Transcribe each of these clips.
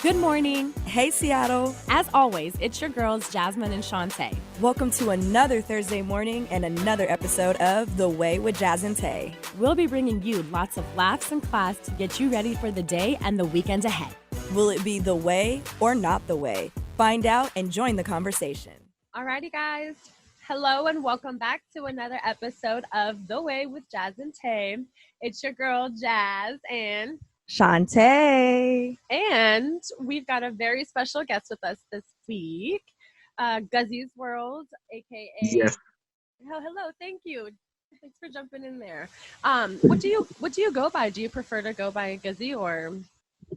Good morning. Hey, Seattle. As always, it's your girls, Jasmine and Shantae. Welcome to another Thursday morning and another episode of The Way with Jazz and Tay. We'll be bringing you lots of laughs and class to get you ready for the day and the weekend ahead. Will it be the way or not the way? Find out and join the conversation. Alrighty, guys. Hello and welcome back to another episode of The Way with Jazz and Tay. It's your girl, Jazz, and Shantae. And we've got a very special guest with us this week, Guzzi's World, aka. Yes. Hello, thank you. Thanks for jumping in there. What do you go by? Do you prefer to go by Guzzi or?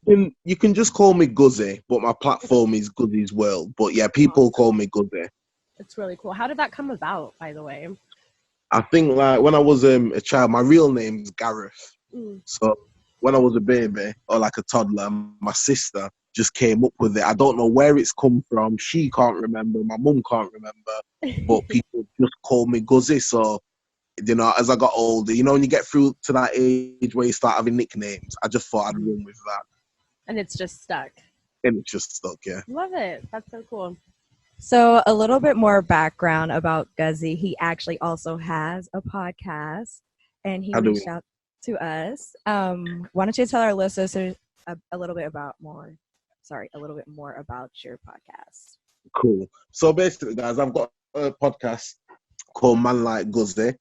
You can just call me Guzzi, but my platform is Guzzi's World. But yeah, people call me Guzzi. It's really cool. How did that come about, by the way? I think like when I was a child, my real name's Gareth. So when I was a baby or like a toddler, my sister just came up with it. I don't know where it's come from. She can't remember. My mum can't remember. But people just call me Guzzi. So, you know, as I got older, you know, when you get through to that age where you start having nicknames, I just thought I'd run with that. And it's just stuck. And it's just stuck, yeah. Love it. That's so cool. So a little bit more background about Guzzi. He actually also has a podcast and he reached out to us. Why don't you tell our listeners a little bit more about your podcast? Cool. So basically, guys, I've got a podcast called Man Like Guzzi.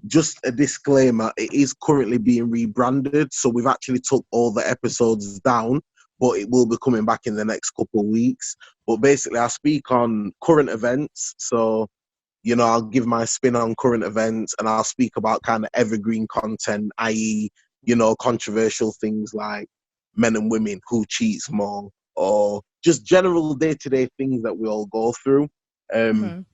Just a disclaimer, it is currently being rebranded, so we've actually took all the episodes down, but it will be coming back in the next couple of weeks. But basically, I speak on current events, so you know, I'll give my spin on current events and I'll speak about kind of evergreen content, i.e., you know, controversial things like men and women, who cheats more, or just general day-to-day things that we all go through. So,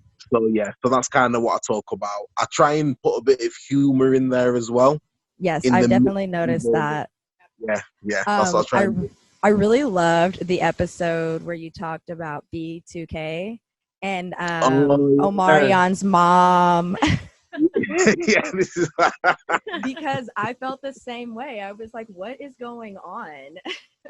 yeah, so that's kind of what I talk about. I try and put a bit of humor in there as well. Yes, I've definitely noticed that. Yeah, that's what I try and do. I really loved the episode where you talked about B2K. And Omarion's mom. Yeah, this is because I felt the same way. I was like, what is going on?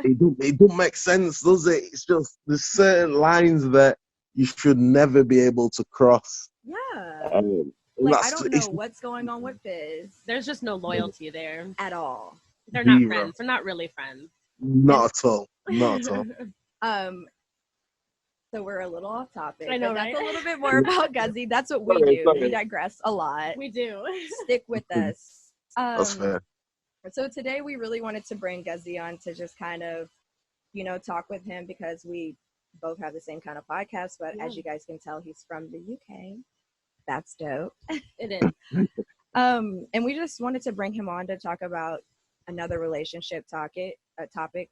It don't make sense, does it? It's just there's certain lines that you should never be able to cross. Yeah. I don't know what's going on with Fizz. There's just no loyalty there. At all. They're not friends. They're not really friends. Not at all. So we're a little off topic. I know, right? That's a little bit more about Guzzi. That's what we do. We digress a lot. We do. Stick with us. That's fair. So today we really wanted to bring Guzzi on to just kind of, you know, talk with him because we both have the same kind of podcast. But as you guys can tell, he's from the UK. That's dope. It is. And we just wanted to bring him on to talk about another relationship topic.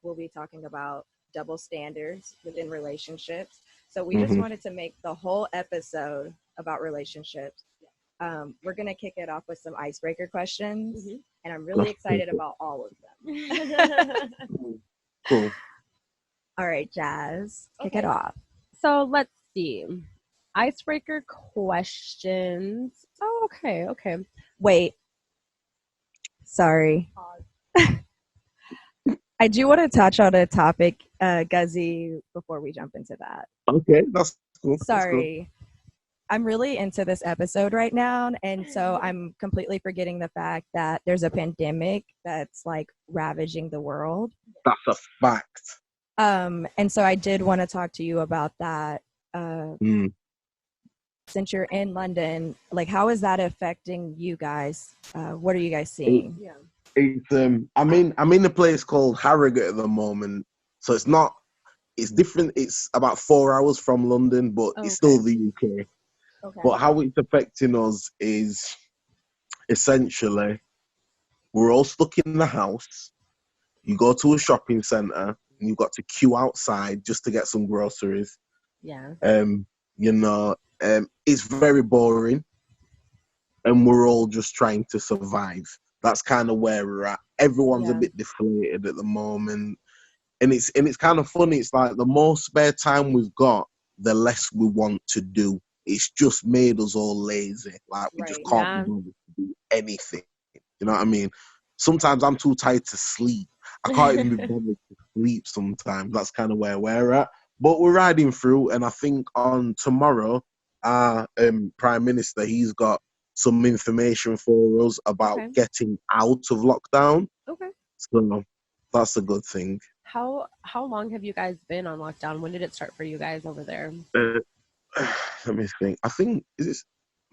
We'll be talking about double standards within relationships. So we just wanted to make the whole episode about relationships. We're going to kick it off with some icebreaker questions, and I'm really excited about all of them. Cool. All right, Jazz, kick it off. So let's see. Icebreaker questions. Oh, okay. Wait. Sorry. I do want to touch on a topic, Guzzi, before we jump into that. Okay, that's cool. Sorry. I'm really into this episode right now, and so I'm completely forgetting the fact that there's a pandemic that's like ravaging the world. That's a fact. And so I did want to talk to you about that. Since you're in London, like how is that affecting you guys? What are you guys seeing? It's I'm in a place called Harrogate at the moment, so it's different. It's about 4 hours from London, but it's still the UK. Okay. But how it's affecting us is essentially we're all stuck in the house. You go to a shopping centre and you've got to queue outside just to get some groceries. Yeah. It's very boring, and we're all just trying to survive. That's kind of where we're at. Everyone's a bit deflated at the moment, and it's kind of funny. It's like the more spare time we've got, the less we want to do. It's just made us all lazy. Like we just can't be bothered to do anything. You know what I mean? Sometimes I'm too tired to sleep. I can't even be bothered to sleep sometimes. That's kind of where we're at. But we're riding through, and I think on tomorrow, our Prime Minister, he's got some information for us about getting out of lockdown. Okay. So that's a good thing. How long have you guys been on lockdown? When did it start for you guys over there? Let me think. I think is this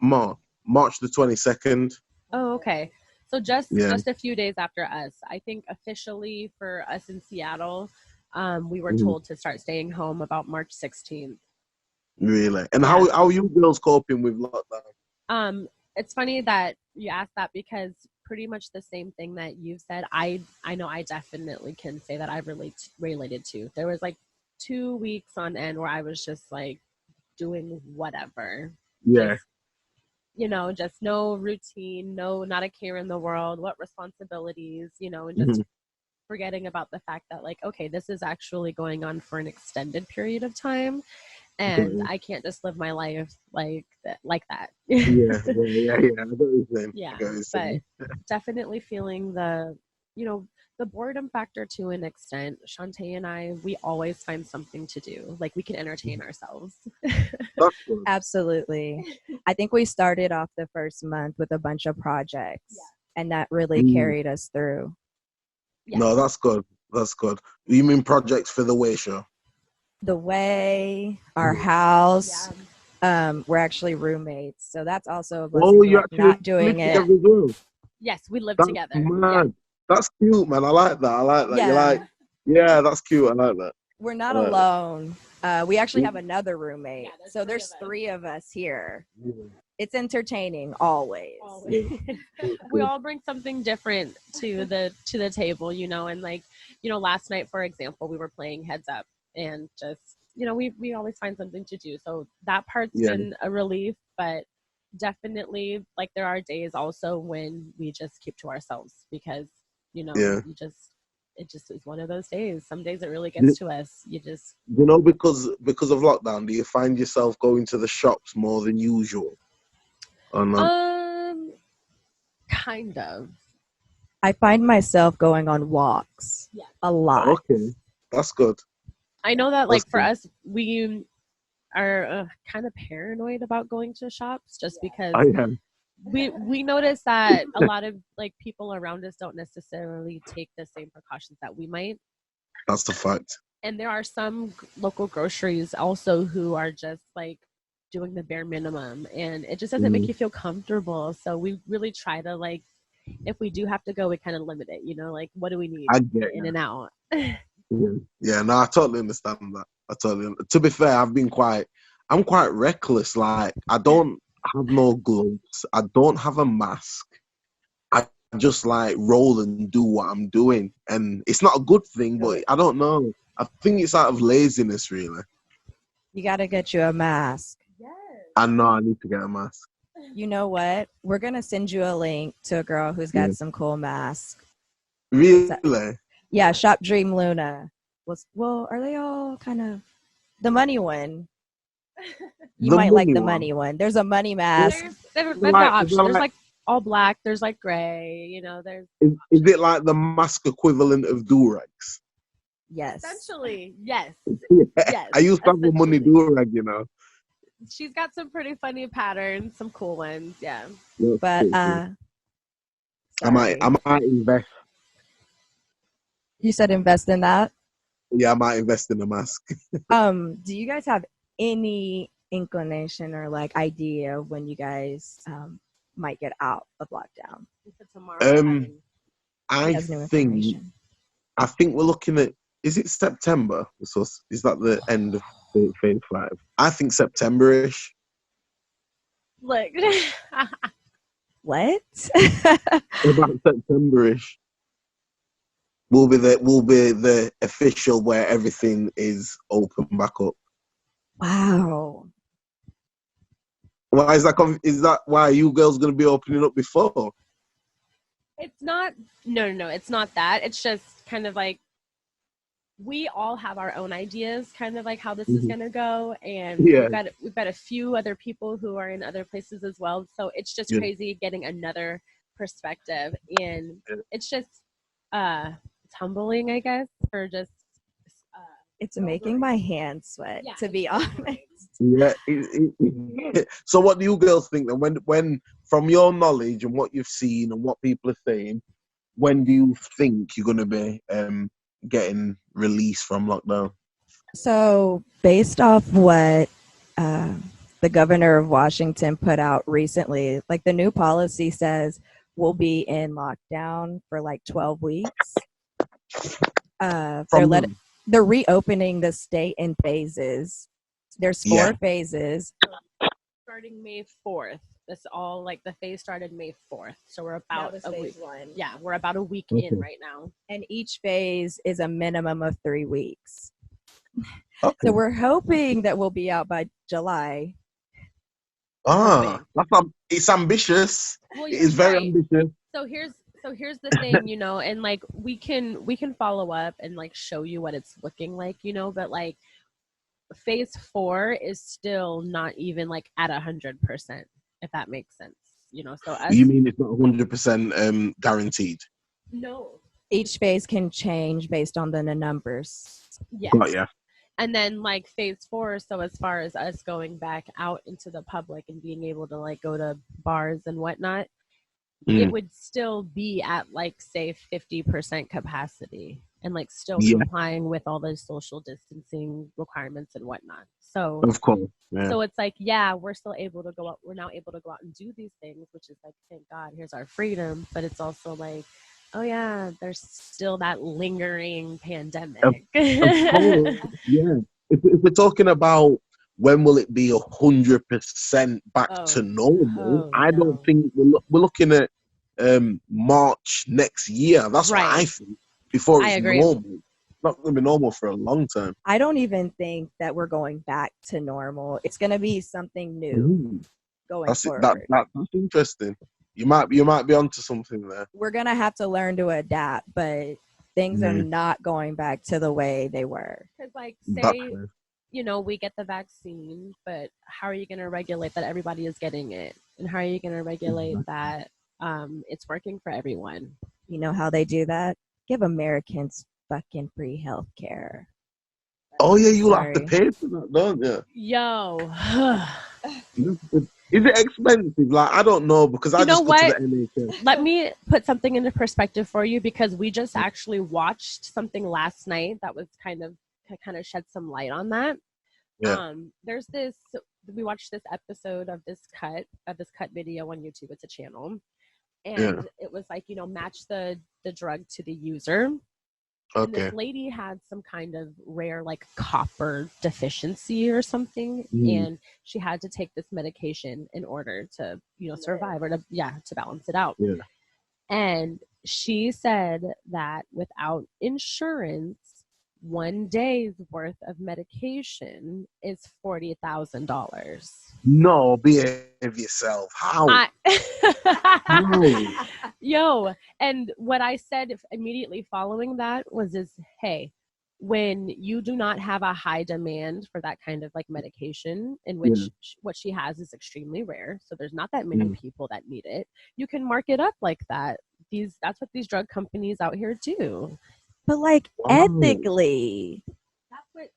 March the 22nd. Oh, okay. So just a few days after us. I think officially for us in Seattle, we were told to start staying home about March 16th. Really? And how are you girls coping with lockdown? It's funny that you asked that because pretty much the same thing that you've said. I know I definitely can say that I related to. There was like 2 weeks on end where I was just like doing whatever. Yeah. Just no routine, not a care in the world, what responsibilities, and just forgetting about the fact that like, okay, this is actually going on for an extended period of time. And I can't just live my life like that. Yeah. I got what you're saying. Yeah, but definitely feeling the boredom factor to an extent. Shantae and I, we always find something to do. Like we can entertain ourselves. Absolutely. I think we started off the first month with a bunch of projects, and that really carried us through. Yeah. No, that's good. That's good. You mean projects for the Way show? The Way, our house. Yeah. We're actually roommates, so that's also a blessing. You're actually not doing it. Yes, we live together. Yeah. That's cute, man. I like that. Yeah. You're like, yeah, that's cute. I like that. We're not alone. We actually have another roommate. Yeah, so there's 3 of us here. Mm-hmm. It's entertaining always. We all bring something different to the table, and like, last night, for example, we were playing Heads Up and just, we always find something to do. So that part's been a relief, but definitely like there are days also when we just keep to ourselves because, it just is one of those days. Some days it really gets to us. You just, because of lockdown, do you find yourself going to the shops more than usual? Or not? Kind of. I find myself going on walks a lot. Okay, that's good. I know that like for us, we are kind of paranoid about going to shops just because we notice that a lot of like people around us don't necessarily take the same precautions that we might. That's the fact. And there are some local groceries also who are just like doing the bare minimum, and it just doesn't make you feel comfortable. So we really try to like, if we do have to go, we kind of limit it. Like, what do we need in and out? Yeah, no, I totally understand that. To be fair, I'm quite reckless. Like, I don't have no gloves. I don't have a mask. I just like roll and do what I'm doing, and it's not a good thing. But I don't know. I think it's out of laziness, really. You got to get you a mask. Yes. I know I need to get a mask. You know what? We're gonna send you a link to a girl who's got some cool masks. Really? Yeah, Shop Dream Luna. Are they all kind of the money one? You might like the money one. There's a money mask. There's like all black. There's like gray. There's. Is it like the mask equivalent of Durex? Yes. Essentially, yes. Yes. I used to have a money Durag, She's got some pretty funny patterns, some cool ones, yeah. But I might invest. You said invest in that? Yeah, I might invest in a mask. Do you guys have any inclination or like idea when you guys might get out of lockdown? I think we're looking at, is it September? So is that the end of phase 5? I think September-ish. Look. What? About September-ish. Will be the official where everything is open back up. Wow. Why is that why you girls gonna be opening up before? It's not. No. It's not that. It's just kind of like we all have our own ideas, kind of like how this is gonna go, and we've got a few other people who are in other places as well. So it's just crazy getting another perspective, and it's just it's humbling, I guess, for just it's making my hands sweat, to be honest. Yeah. So what do you girls think then? When from your knowledge and what you've seen and what people are saying, when do you think you're going to be getting released from lockdown? So based off what the governor of Washington put out recently, like the new policy says we'll be in lockdown for like 12 weeks. They're reopening the state in phases. There's 4 phases. Starting May 4th. That's all, like the phase started May 4th. So we're about a week. Yeah, we're about a week in right now. And each phase is a minimum of 3 weeks. Okay. So we're hoping that we'll be out by July. It's ambitious. Well, it is very ambitious. So here's the thing, you know, and like we can follow up and like show you what it's looking like, you know, but like phase 4 is still not even like at 100%, if that makes sense, you know. So you mean it's not 100% guaranteed? No, each phase can change based on the numbers. Yes. Oh, yeah. And then like phase 4, so as far as us going back out into the public and being able to like go to bars and whatnot, it would still be at like say 50% capacity and like still complying with all the social distancing requirements and whatnot. So of course, so it's like, we're still able to go out. We're now able to go out and do these things, which is like, thank God, here's our freedom. But it's also like, oh yeah, there's still that lingering pandemic. Of course. Yeah. If we're talking about when will it be 100% back to normal, I don't think we're looking at March next year. That's what I think. Before it's normal. It's not going to be normal for a long time. I don't even think that we're going back to normal. It's going to be something new going forward. That's interesting. You might be onto something there. We're going to have to learn to adapt, but things are not going back to the way they were. Because like, say, you know, we get the vaccine, but how are you going to regulate that everybody is getting it? And how are you going to regulate that it's working for everyone? You know how they do that? Give Americans fucking free health care. Oh yeah, you'll have to pay for that, don't you? Yo. Is it expensive? Like, I don't know, because I just go to the NHS. Let me put something into perspective for you, because we just actually watched something last night that was kind of shed some light on that. Yeah. We watched this episode of this cut video on YouTube. It's a channel. And it was like, you know, match the drug to the user. Okay. And this lady had some kind of rare like copper deficiency or something, and she had to take this medication in order to, you know, survive or to balance it out. Yeah. And she said that without insurance, 1 day's worth of medication is $40,000. No, behave yourself. How? Yo, and what I said immediately following that was, hey, when you do not have a high demand for that kind of like medication, in which what she has is extremely rare, so there's not that many people that need it, you can mark it up like that. That's what these drug companies out here do. But like ethically.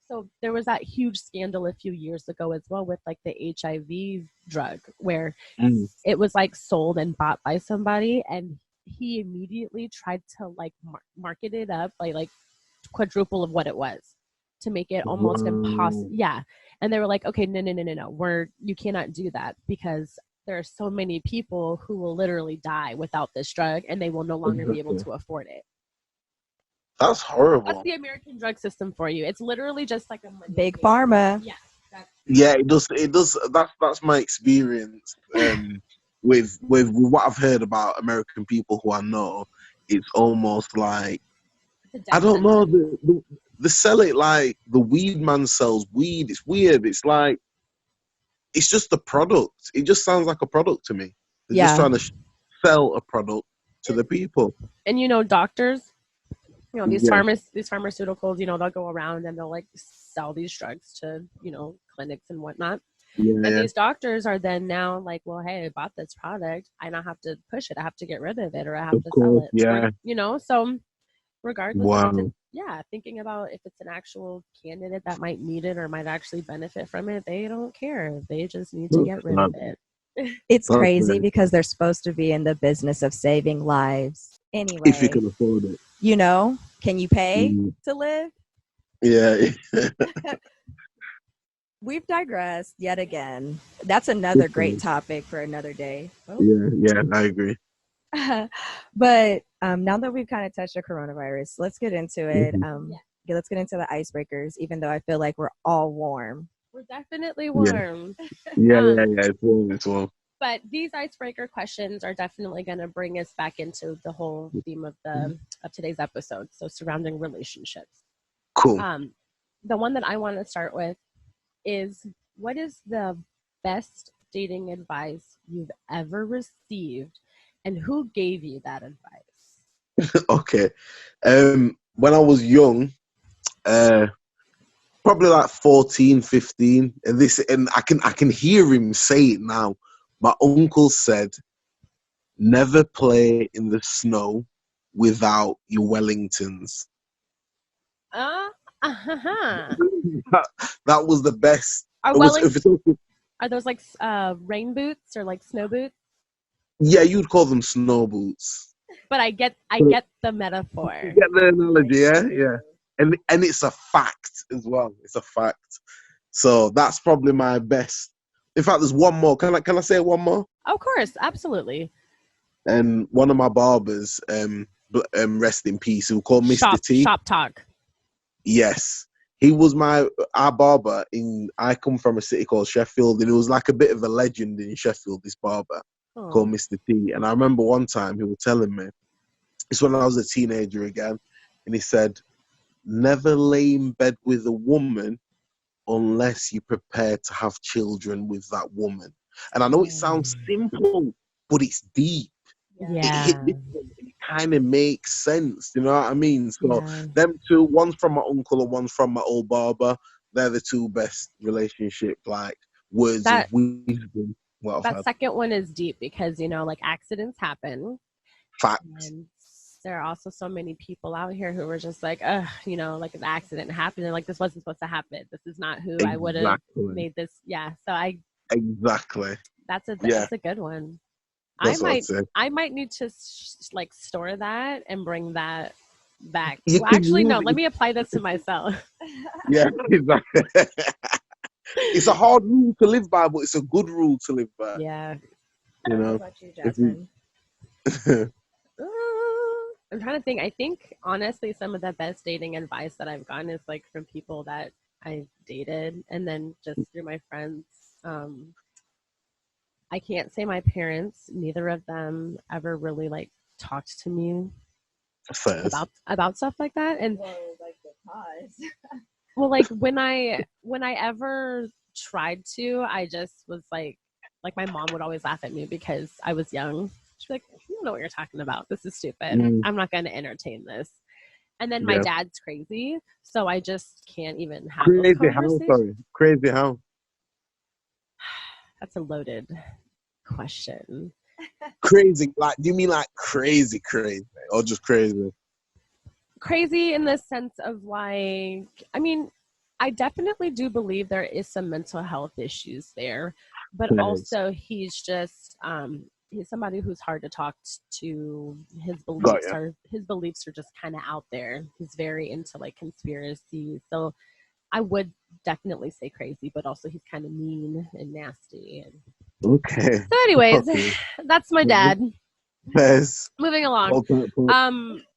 So there was that huge scandal a few years ago as well with like the HIV drug, where it was like sold and bought by somebody, and he immediately tried to like market it up like quadruple of what it was to make it almost impossible. Yeah. And they were like, okay, no, you cannot do that, because there are so many people who will literally die without this drug, and they will no longer be able to afford it. That's horrible. That's the American drug system for you. It's literally just like a big pharma. Yeah, it does. That's my experience with what I've heard about American people who I know. It's almost like, I don't know. They sell it like the weed man sells weed. It's weird. It's like, it's just a product. It just sounds like a product to me. They're just trying to sell a product to the people. And you know, doctors, you know, these pharmaceuticals, you know, they'll go around and they'll like sell these drugs to, you know, clinics and whatnot. And these doctors are then now like, well, hey, I bought this product. I now have to push it. I have to get rid of it, or I have to sell it. Yeah. Or, you know, so regardless Wow. if it's, thinking about if it's an actual candidate that might need it or might actually benefit from it. They don't care. They just need to get rid of it. It's That's crazy right. because they're supposed to be in the business of saving lives. Anyway, If you can afford it. you know, can you pay to live? Yeah. We've digressed yet again. That's another great topic for another day. Oh. Yeah, I agree. But now that we've kind of touched the coronavirus, let's get into it. Let's get into the icebreakers, even though I feel like we're all warm. We're definitely warm. Yeah. It's warm. But these icebreaker questions are definitely going to bring us back into the whole theme of today's episode. So surrounding relationships. Cool. The one that I want to start with is, what is the best dating advice you've ever received, and who gave you that advice? Okay. When I was young, probably like 14, 15, and I can hear him say it now. My uncle said, never play in the snow without your Wellingtons. That was the best. Are those like rain boots or like snow boots? Yeah, you'd call them snow boots. But I get the metaphor. You get the analogy, yeah. And it's a fact as well. It's a fact. So that's probably my best. In fact, there's one more. Can I say one more? Of course, absolutely. And one of my barbers, rest in peace, who called Mr. T. Shop talk. Yes. He was our barber I come from a city called Sheffield, and it was like a bit of a legend in Sheffield, this barber called Mr. T. And I remember one time he was telling me, it's when I was a teenager again, and he said, never lay in bed with a woman unless you're prepared to have children with that woman. And I know it sounds simple, but it's deep. Yeah. It kind of makes sense, you know what I mean? So them two, one's from my uncle and one's from my old barber. They're the two best relationship, like words of wisdom. That second one is deep because, like accidents happen. Facts. And there are also so many people out here who were just like, like an accident happened and like this wasn't supposed to happen. This is not who I would have made this. Yeah. So Exactly. That's a good one. I might need to store that and bring that back. No, let me apply this to myself. Yeah, exactly. It's a hard rule to live by, but it's a good rule to live by. Yeah. You know. What about you, Jasmine? I'm trying to think. I think honestly, some of the best dating advice that I've gotten is like from people that I've dated, and then just through my friends. I can't say my parents, neither of them ever really like talked to me about stuff like that. And well, like when I ever tried to, I just was like my mom would always laugh at me because I was young. She'd be like, you don't know what you're talking about. This is stupid. I'm not going to entertain this. And then my dad's crazy, so I just can't even have those conversations. Crazy how? That's a loaded question. Crazy, like, do you mean like crazy, or just crazy? Crazy in the sense of like, I mean, I definitely do believe there is some mental health issues there, but also he's just, he's somebody who's hard to talk to. His beliefs are just kind of out there. He's very into like conspiracy, so I would definitely say crazy, but also he's kind of mean and nasty. Okay. So anyways, that's my dad. Yes. Moving along.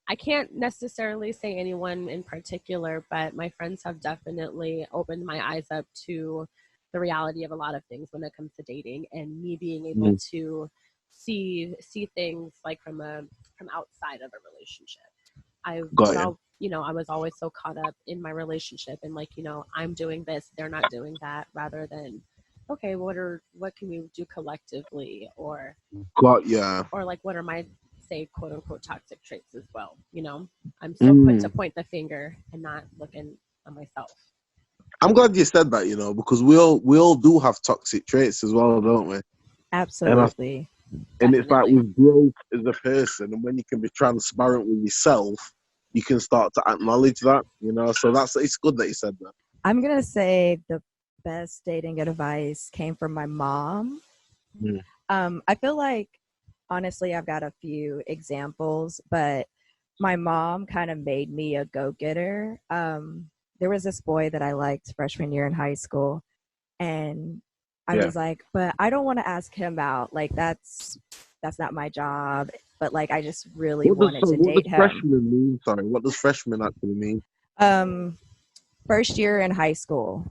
I can't necessarily say anyone in particular, but my friends have definitely opened my eyes up to the reality of a lot of things when it comes to dating, and me being able to see things like from outside of a relationship. I was always so caught up in my relationship and like, I'm doing this, they're not doing that, rather than, okay, what can we do collectively, or like what are my, say, quote unquote toxic traits as well. I'm so quick to point the finger and not looking at myself. I'm glad you said that, because we all do have toxic traits as well, don't we? Absolutely. And it's like with growth as a person, and when you can be transparent with yourself, you can start to acknowledge that, you know. So it's good that you said that. I'm gonna say the best dating advice came from my mom. I feel like, honestly, I've got a few examples, but my mom kind of made me a go-getter. There was this boy that I liked freshman year in high school, and I was like, but I don't want to ask him out. Like, that's not my job. But like, I just really wanted to date him. Freshman mean? Sorry, what does freshman actually mean? First year in high school.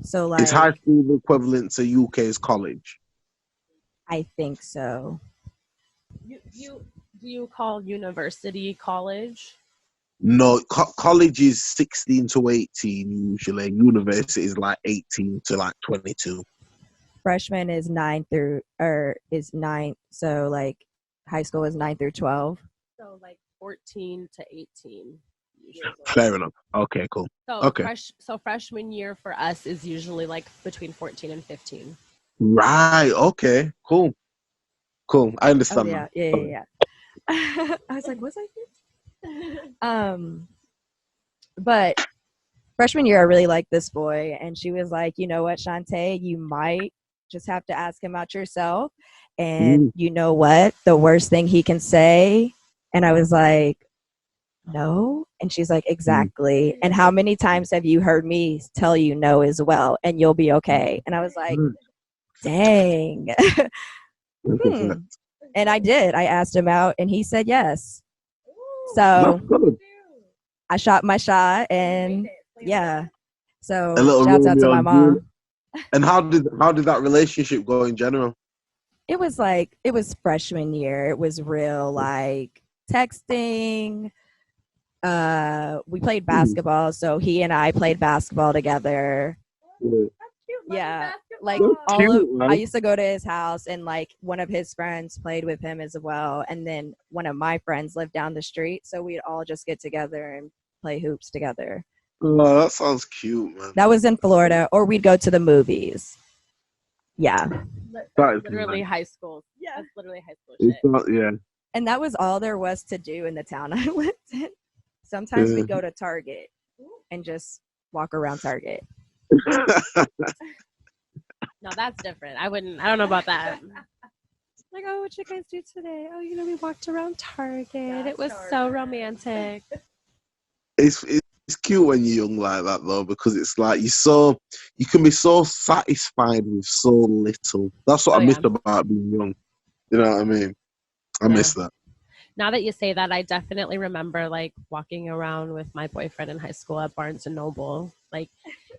So like, is high school the equivalent to UK's college? I think so. Do you call university college? No, college is 16 to 18 usually. University is like 18 to like 22. Freshman is 9. So like, high school is 9 through 12. So like 14 to 18. Usually. Fair enough. Okay, cool. So okay. So freshman year for us is usually like between 14 and 15. Right. Okay. Cool. I understand. Oh, yeah. I was like, was I here? But freshman year, I really liked this boy, and she was like, you know what, Shantae, you might just have to ask him out yourself. And you know what? The worst thing he can say. And I was like, no. And she's like, exactly. And how many times have you heard me tell you no as well? And you'll be okay. And I was like, dang. And I did. I asked him out, and he said yes. So I shot my shot, and yeah. So shouts out to my mom. And how did that relationship go in general? It was freshman year. It was real, like, texting. We played basketball, so he and I played basketball together. Yeah, like I used to go to his house, and like one of his friends played with him as well, and then one of my friends lived down the street, so we'd all just get together and play hoops together. Oh, that sounds cute, man. That was in Florida, or we'd go to the movies. Yeah, that's literally high school. Yeah, that's literally high school shit. And that was all there was to do in the town I lived in. Sometimes we'd go to Target and just walk around Target. No, that's different. I don't know about that. Like, oh, what you guys do today? Oh, we walked around Target. It was so romantic. It's cute when you're young like that, though, because it's like you can be so satisfied with so little. That's what I miss about being young. You know what I mean? I miss that. Now that you say that, I definitely remember like walking around with my boyfriend in high school at Barnes and Noble. Like,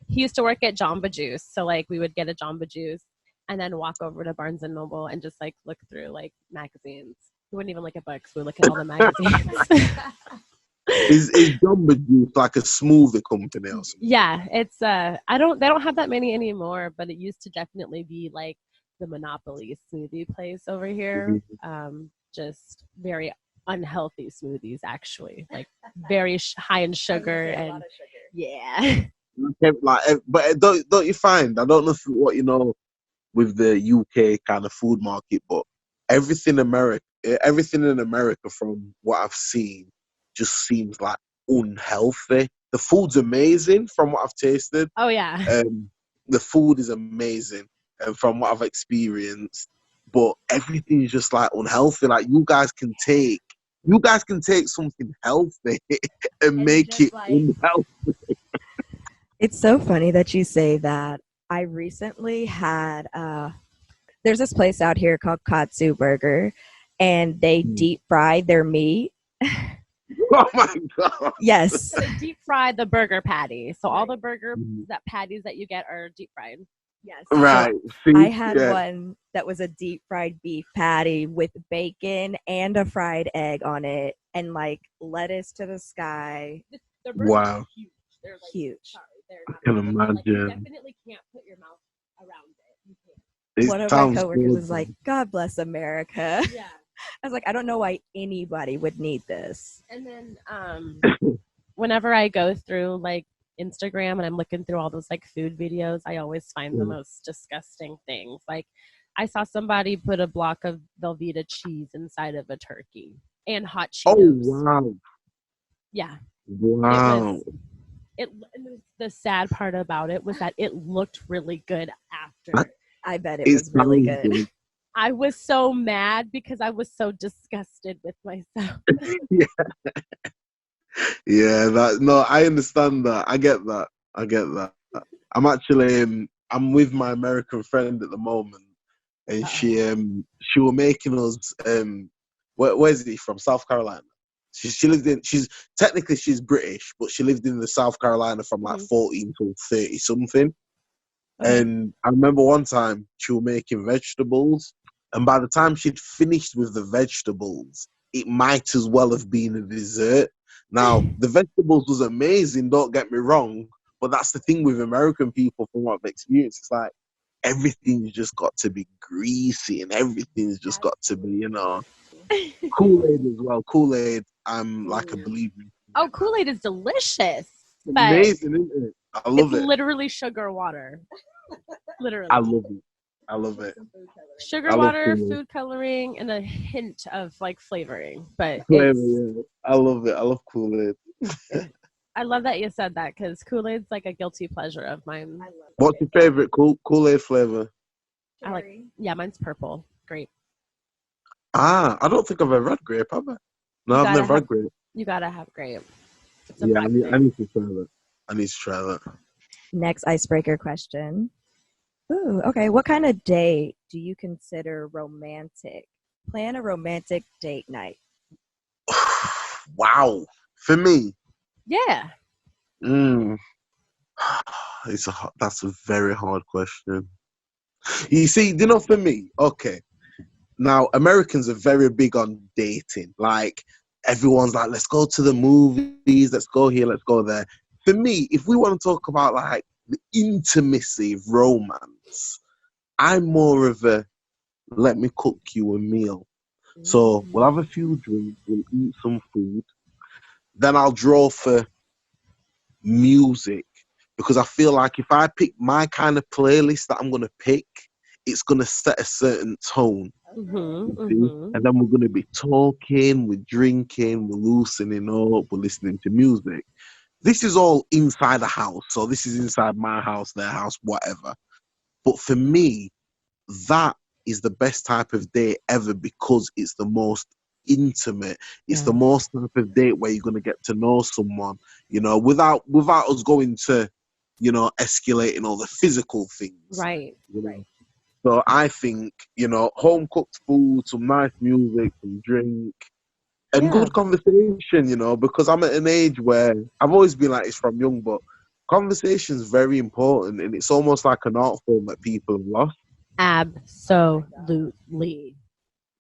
he used to work at Jamba Juice, so like we would get a Jamba Juice and then walk over to Barnes and Noble and just like look through like magazines. We wouldn't even look at books; we would look at all the magazines. Is Jamba Juice like a smoothie company or something? Yeah, it's they don't have that many anymore, but it used to definitely be like the Monopoly smoothie place over here. Just very unhealthy smoothies, actually, like very high in sugar and yeah. But don't you find? I don't know what you know with the UK kind of food market, but everything in America, from what I've seen, just seems like unhealthy. The food's amazing from what I've tasted. Oh yeah. The food is amazing, and from what I've experienced, but everything is just like unhealthy. Like you guys can take something healthy and make it like unhealthy. It's so funny that you say that. I recently had there's this place out here called Katsu Burger, and they deep fried their meat. Oh my god! Yes, they deep fried the burger patty. So all the burger patties that you get are deep fried. Yes, right. So I had one that was a deep fried beef patty with bacon and a fried egg on it, and like lettuce to the sky. Wow! Huge. They're like, huge. Sorry, I can imagine. Like, you definitely can't put your mouth around it. You can't. One of my coworkers was like, "God bless America." Yeah. I was like, I don't know why anybody would need this. And then whenever I go through like Instagram and I'm looking through all those like food videos, I always find the most disgusting things. Like, I saw somebody put a block of Velveeta cheese inside of a turkey and hot Cheetos. Oh wow! Yeah. Wow. The sad part about it was that it looked really good after. I bet it was really good. I was so mad because I was so disgusted with myself. No, I understand that. I get that. I'm actually I'm with my American friend at the moment, and she was making us where's he from? South Carolina. She lived in she's British, but she lived in the South Carolina from like 14 to 30 something. Okay. And I remember one time she was making vegetables, and by the time she'd finished with the vegetables, it might as well have been a dessert. Now, the vegetables was amazing, don't get me wrong, but that's the thing with American people from what I've experienced. It's like everything's just got to be greasy and everything's just got to be, Kool-Aid as well. Kool-Aid, I'm like a believer. Oh, Kool-Aid is delicious. Amazing, isn't it? I love it. It's literally sugar water. Literally. I love it. Sugar water, food coloring, and a hint of like flavoring. But I love it. I love Kool-Aid. I love that you said that because Kool-Aid's like a guilty pleasure of mine. What's your favorite Kool-Aid flavor? Mine's purple. Grape. I don't think I've ever had grape, have I? No, I've never had grape. You gotta have grape. I need to try that. Next icebreaker question. Ooh, okay. What kind of date do you consider romantic? Plan a romantic date night. Wow. For me? Yeah. That's a very hard question. You see, for me, okay. Now, Americans are very big on dating. Like, everyone's like, let's go to the movies, let's go here, let's go there. For me, if we want to talk about, like, the intimacy of romance, I'm more of a, let me cook you a meal. So, we'll have a few drinks, we'll eat some food. Then I'll draw for music. Because I feel like if I pick my kind of playlist that I'm going to pick, it's going to set a certain tone. And then we're going to be talking, we're drinking, we're loosening up, we're listening to music. This is all inside the house. So this is inside my house, their house, whatever. But for me, that is the best type of date ever because it's the most intimate. It's the most type of date where you're going to get to know someone, without us going to, escalating all the physical things. Right. So I think, home cooked food, some nice music, some drink, and good conversation, because I'm at an age where I've always been like this from young, but conversation is very important, and it's almost like an art form that people have lost. Absolutely.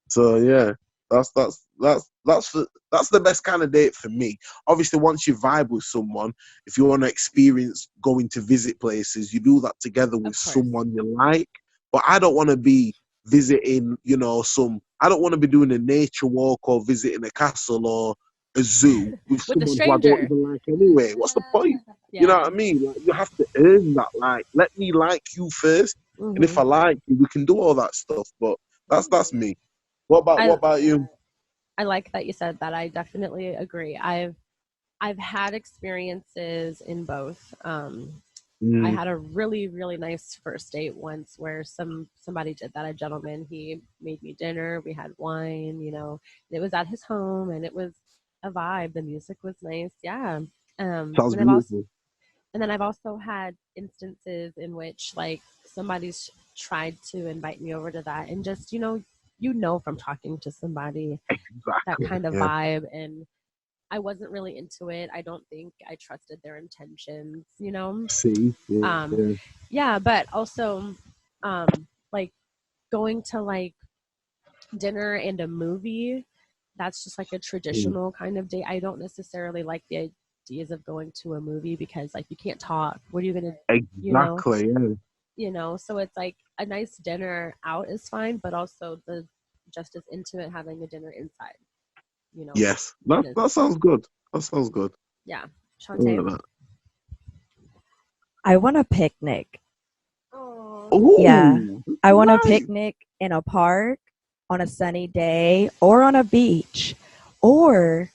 So yeah, that's the best kind of date for me. Obviously, once you vibe with someone, if you want to experience going to visit places, you do that together with someone you like. But I don't want to be visiting, I don't want to be doing a nature walk or visiting a castle or a zoo with someone who I don't even like anyway. What's the point? You know what I mean? Like, you have to earn that. Like, let me like you first, and if I like you, we can do all that stuff. But that's me. What about you? I like that you said that. I definitely agree. I've had experiences in both. I had a really, really nice first date once where somebody did that. A gentleman, he made me dinner. We had wine, it was at his home and it was a vibe. The music was nice. Yeah. Sounds beautiful. And then I've also had instances in which like somebody's tried to invite me over to that and just, from talking to somebody, that kind of vibe. And I wasn't really into it. I don't think I trusted their intentions, but also, like going to like dinner and a movie, that's just like a traditional kind of date. I don't necessarily like the ideas of going to a movie because like you can't talk. What are you going to Exactly, so it's like a nice dinner out is fine, but also the just as intimate having a dinner inside. Yes, that sounds good. That sounds good. Yeah. Shantae. I want a picnic. Oh. Yeah. I want a picnic in a park on a sunny day or on a beach or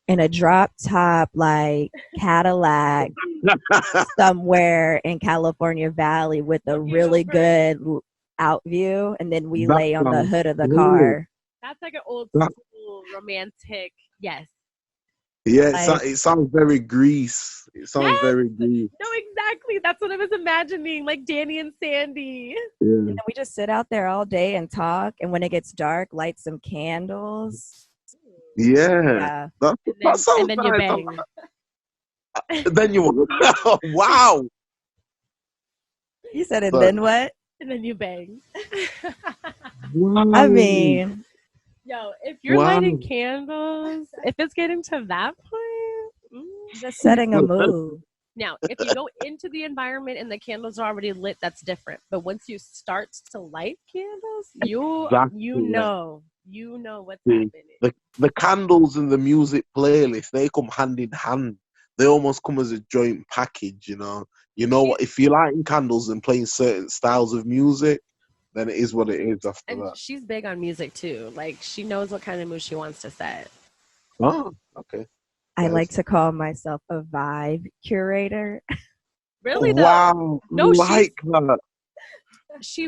in a drop top like Cadillac somewhere in California Valley with a really good out view, and then we That lay on the sounds hood of the brilliant. car. That's like an old That, school romantic. Yes. yeah, Like, it sounds very Grease. It sounds Yes. very Grease. No, exactly. That's what I was imagining, like Danny and Sandy. Yeah. and then we just sit out there all day and talk, and when it gets dark, light some candles. Yeah. Yeah. That And sounds then you nice. bang. Then you wow. You said it, So, then what? And then you bang. wow. I mean, Yo, if you're Wow. lighting candles, if it's getting to that point, just setting a mood. now if you go into the environment and the candles are already lit, that's different. But once you start to light candles, Exactly, you know what's See, happening. the candles and the music playlist, they come hand in hand. They almost come as a joint package, you know. You know what? If you're lighting candles and playing certain styles of music, then it is what it is after And that. she's big on music too. Like she knows what kind of mood she wants to set. Oh, okay. I Nice. like to call myself a vibe curator. Really though. Wow. No, Like that.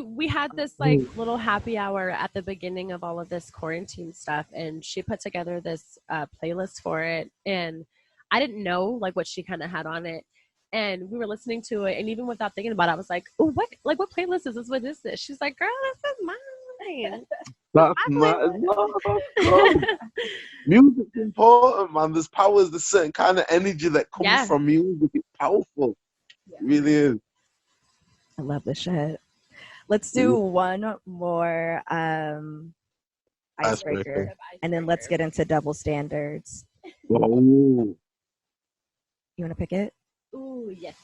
We had this like little happy hour at the beginning of all of this quarantine stuff, and she put together this playlist for it, and I didn't know like what she kind of had on it, and we were listening to it, and even without thinking about it, I was like, oh, what playlist is this? What is this? She's like, girl, this is mine. That's My nice. No, that's good. Music's important, man. There's power, there's certain kind of energy that comes Yeah. from music. It's powerful. It really is. I love this shit. Let's do one more icebreaker, and then let's get into double standards. Oh. You want to pick it? Ooh, yes.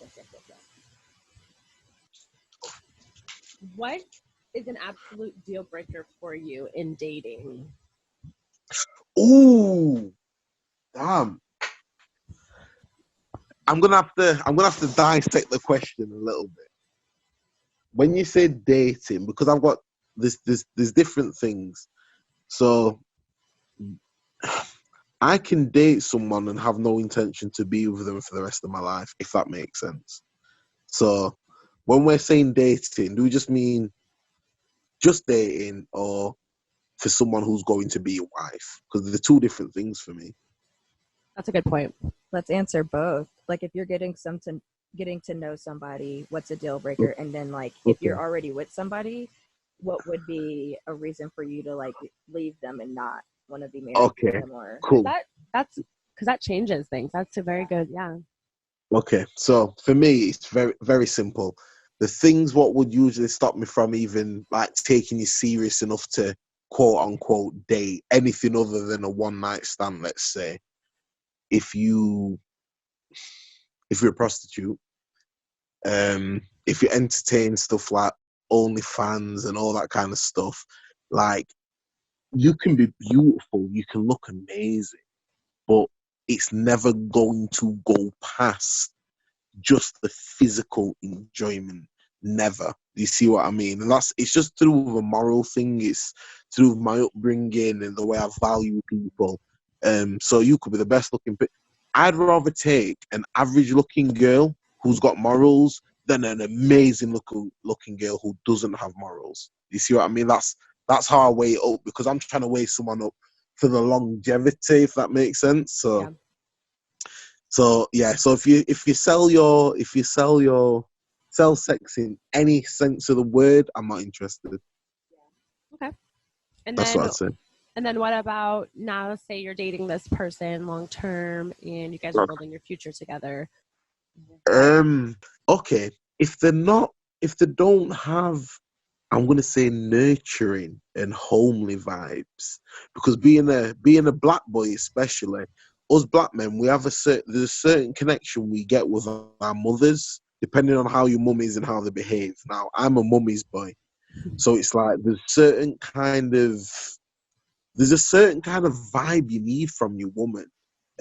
What is an absolute deal breaker for you in dating? Ooh. Damn. I'm gonna have to dissect the question a little bit. When you say dating, because I've got there's different things. So I can date someone and have no intention to be with them for the rest of my life, if that makes sense. So when we're saying dating, do we just mean just dating or for someone who's going to be your wife? Because they're two different things for me. That's a good point. Let's answer both. Like if you're getting to know somebody, what's a deal breaker? And then like if you're already with somebody, what would be a reason for you to like leave them and not want to be married to them? Or Cool. That's because that changes things. That's a very good, yeah. Okay, so for me, it's very, very simple. The things what would usually stop me from even like taking you serious enough to quote unquote date anything other than a one night stand, let's say, if you're a prostitute, if you entertain stuff like OnlyFans and all that kind of stuff, like you can be beautiful, you can look amazing, but it's never going to go past just the physical enjoyment. Never. You see what I mean? And it's just to do with a moral thing. It's to do with my upbringing and the way I value people. So you could be the best looking, but I'd rather take an average looking girl who's got morals than an amazing looking girl who doesn't have morals. You see what I mean? That's how I weigh it up, because I'm trying to weigh someone up for the longevity, if that makes sense. So Yeah. So if you sell sex in any sense of the word, I'm not interested. Okay. And That's then what I'd say. And then what about now, say you're dating this person long term and you guys are building your future together? Okay. If they don't have, I'm gonna say, nurturing and homely vibes, because being a black boy, especially us black men, we have there's a certain connection we get with our mothers, depending on how your mum is and how they behave. Now, I'm a mummy's boy, so it's like there's a certain kind of vibe you need from your woman.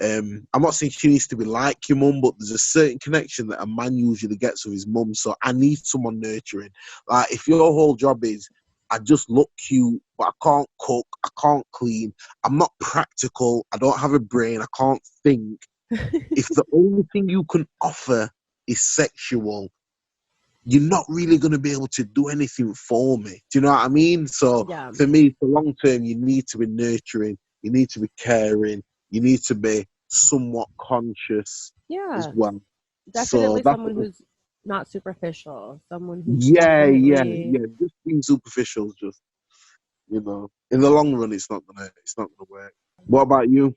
I'm not saying she needs to be like your mum, but there's a certain connection that a man usually gets with his mum. So I need someone nurturing. Like if your whole job is I just look cute, but I can't cook, I can't clean, I'm not practical, I don't have a brain, I can't think. If the only thing you can offer is sexual, you're not really going to be able to do anything for me. Do you know what I mean? So Yeah. for me, for long term, you need to be nurturing, you need to be caring, you need to be somewhat conscious as well. Definitely So someone who's not superficial, someone who's yeah. definitely Just being superficial is just, in the long run, it's not gonna work. What about you?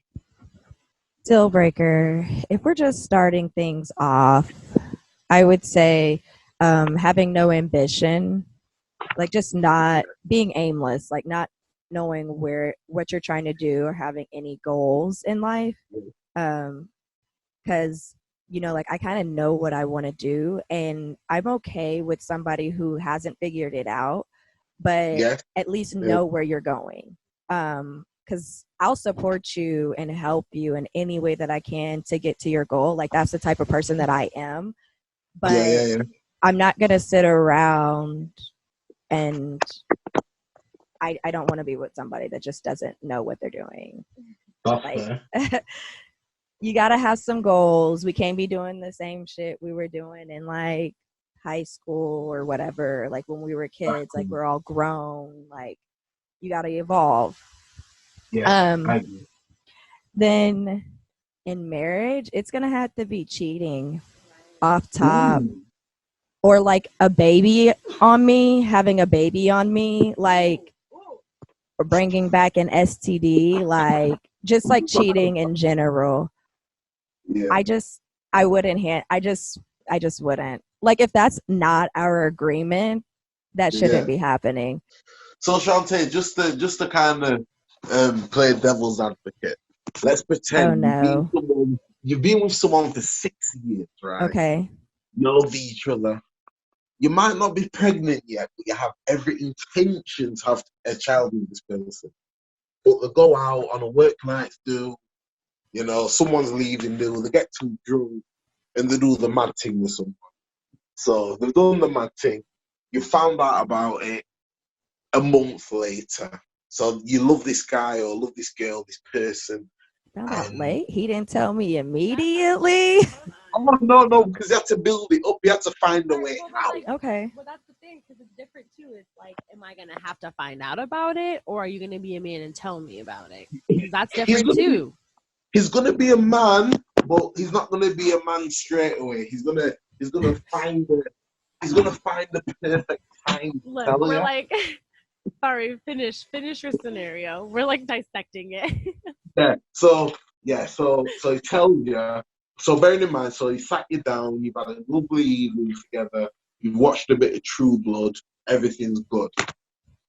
Deal breaker. If we're just starting things off, I would say having no ambition, like just not being aimless, like not knowing what you're trying to do or having any goals in life. Because like I kind of know what I want to do, and I'm okay with somebody who hasn't figured it out, but Yeah. at least know where you're going. Because I'll support you and help you in any way that I can to get to your goal. Like that's the type of person that I am. But Yeah. I'm not gonna sit around and I don't want to be with somebody that just doesn't know what they're doing. That's Like fair. you gotta have some goals. We can't be doing the same shit we were doing in like high school or whatever. Like when we were kids, like we're all grown. Like you gotta evolve. Yeah, I agree. Then in marriage, it's gonna have to be cheating off top. Ooh. Or like a baby on me, having a baby on me, like or bringing back an STD, like just like cheating in general. Yeah. I wouldn't I just wouldn't. Like if that's not our agreement, that shouldn't be happening. So Shantae, just to kind of play devil's advocate, let's pretend you've been with someone for 6 years, right? Okay. You love each other. You might not be pregnant yet, but you have every intention to have a child with this person. But they go out on a work night do, someone's leaving do, they get too drunk and they do the mad thing with someone. So they've done the mad thing. You found out about it a month later. So you love this guy or love this girl, this person. Found out late? He didn't tell me immediately. Oh, no, because you had to build it up. You had to find a way out. Okay. Well, that's the thing, because it's different too. It's like, am I gonna have to find out about it, or are you gonna be a man and tell me about it? Because that's different too. He's gonna be a man, but he's not gonna be a man straight away. He's gonna find the perfect time. Look, we're like, sorry, finish your scenario. We're like dissecting it. So he tells you. So bearing in mind, so he sat you down. You've had a lovely evening together. You've watched a bit of True Blood. Everything's good,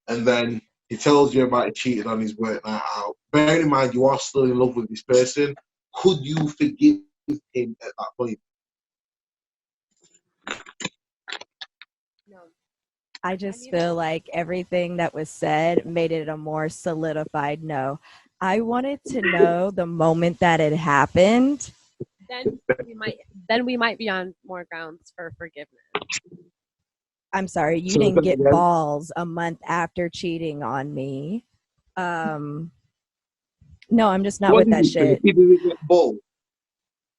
and then he tells you about cheating on his work night out. Bearing in mind, you are still in love with this person. Could you forgive him at that point? No. I just feel like everything that was said made it a more solidified no. I wanted to know the moment that it happened. Then we might be on more grounds for forgiveness. I'm sorry, you didn't get balls a month after cheating on me. No, I'm just not with that shit. He didn't get balls.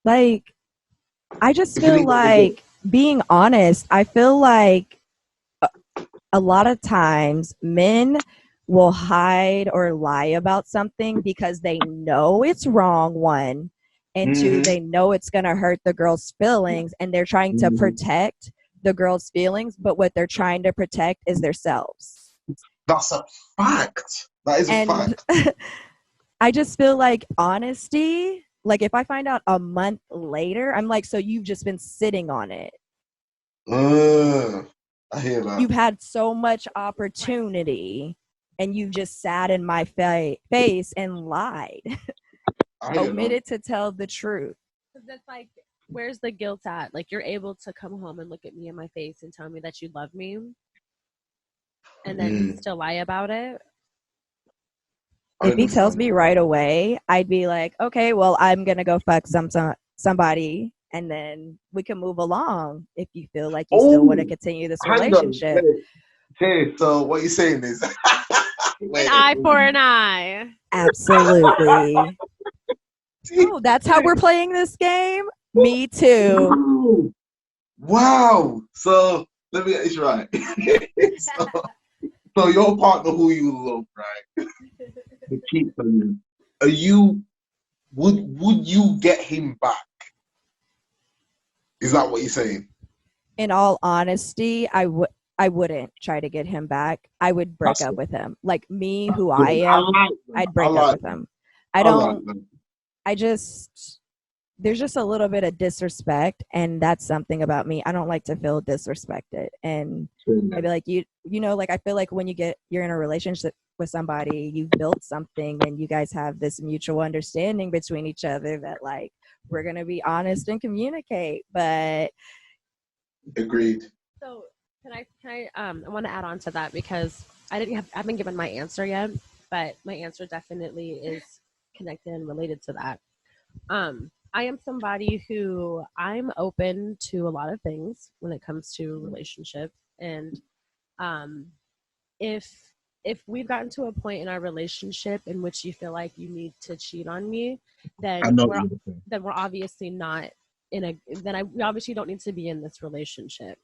Like, I just feel like being honest. I feel like a lot of times men will hide or lie about something because they know it's wrong, one, and two, they know it's going to hurt the girl's feelings, and they're trying to protect the girl's feelings, but what they're trying to protect is themselves. That's a fact. That is a fact. I just feel like honesty, like if I find out a month later, I'm like, so you've just been sitting on it. I hear that. You've had so much opportunity and you've just sat in my face and lied. Omitted to tell the truth. Because it's like, where's the guilt at? Like, you're able to come home and look at me in my face and tell me that you love me and then still lie about it. If he tells me right away, I'd be like, okay, well, I'm going to go fuck somebody, and then we can move along if you feel like you still want to continue this relationship. Okay, so what you're saying is An eye for an eye. Absolutely. Oh, that's how we're playing this game? Me too. Wow. So let me get this right. so your partner who you love, right? The cheat on you. Would you get him back? Is that what you're saying? In all honesty, I wouldn't try to get him back. I would break up with him. Like me, who I am, I'd break up with him. There's just a little bit of disrespect, and that's something about me. I don't like to feel disrespected. And I'd be like, you know, like I feel like when you're in a relationship with somebody, you've built something and you guys have this mutual understanding between each other that like we're gonna be honest and communicate. But agreed. So I want to add on to that because I haven't given my answer yet, but my answer definitely is connected and related to that. I am somebody who I'm open to a lot of things when it comes to relationships, and if we've gotten to a point in our relationship in which you feel like you need to cheat on me, then we're obviously not we obviously don't need to be in this relationship.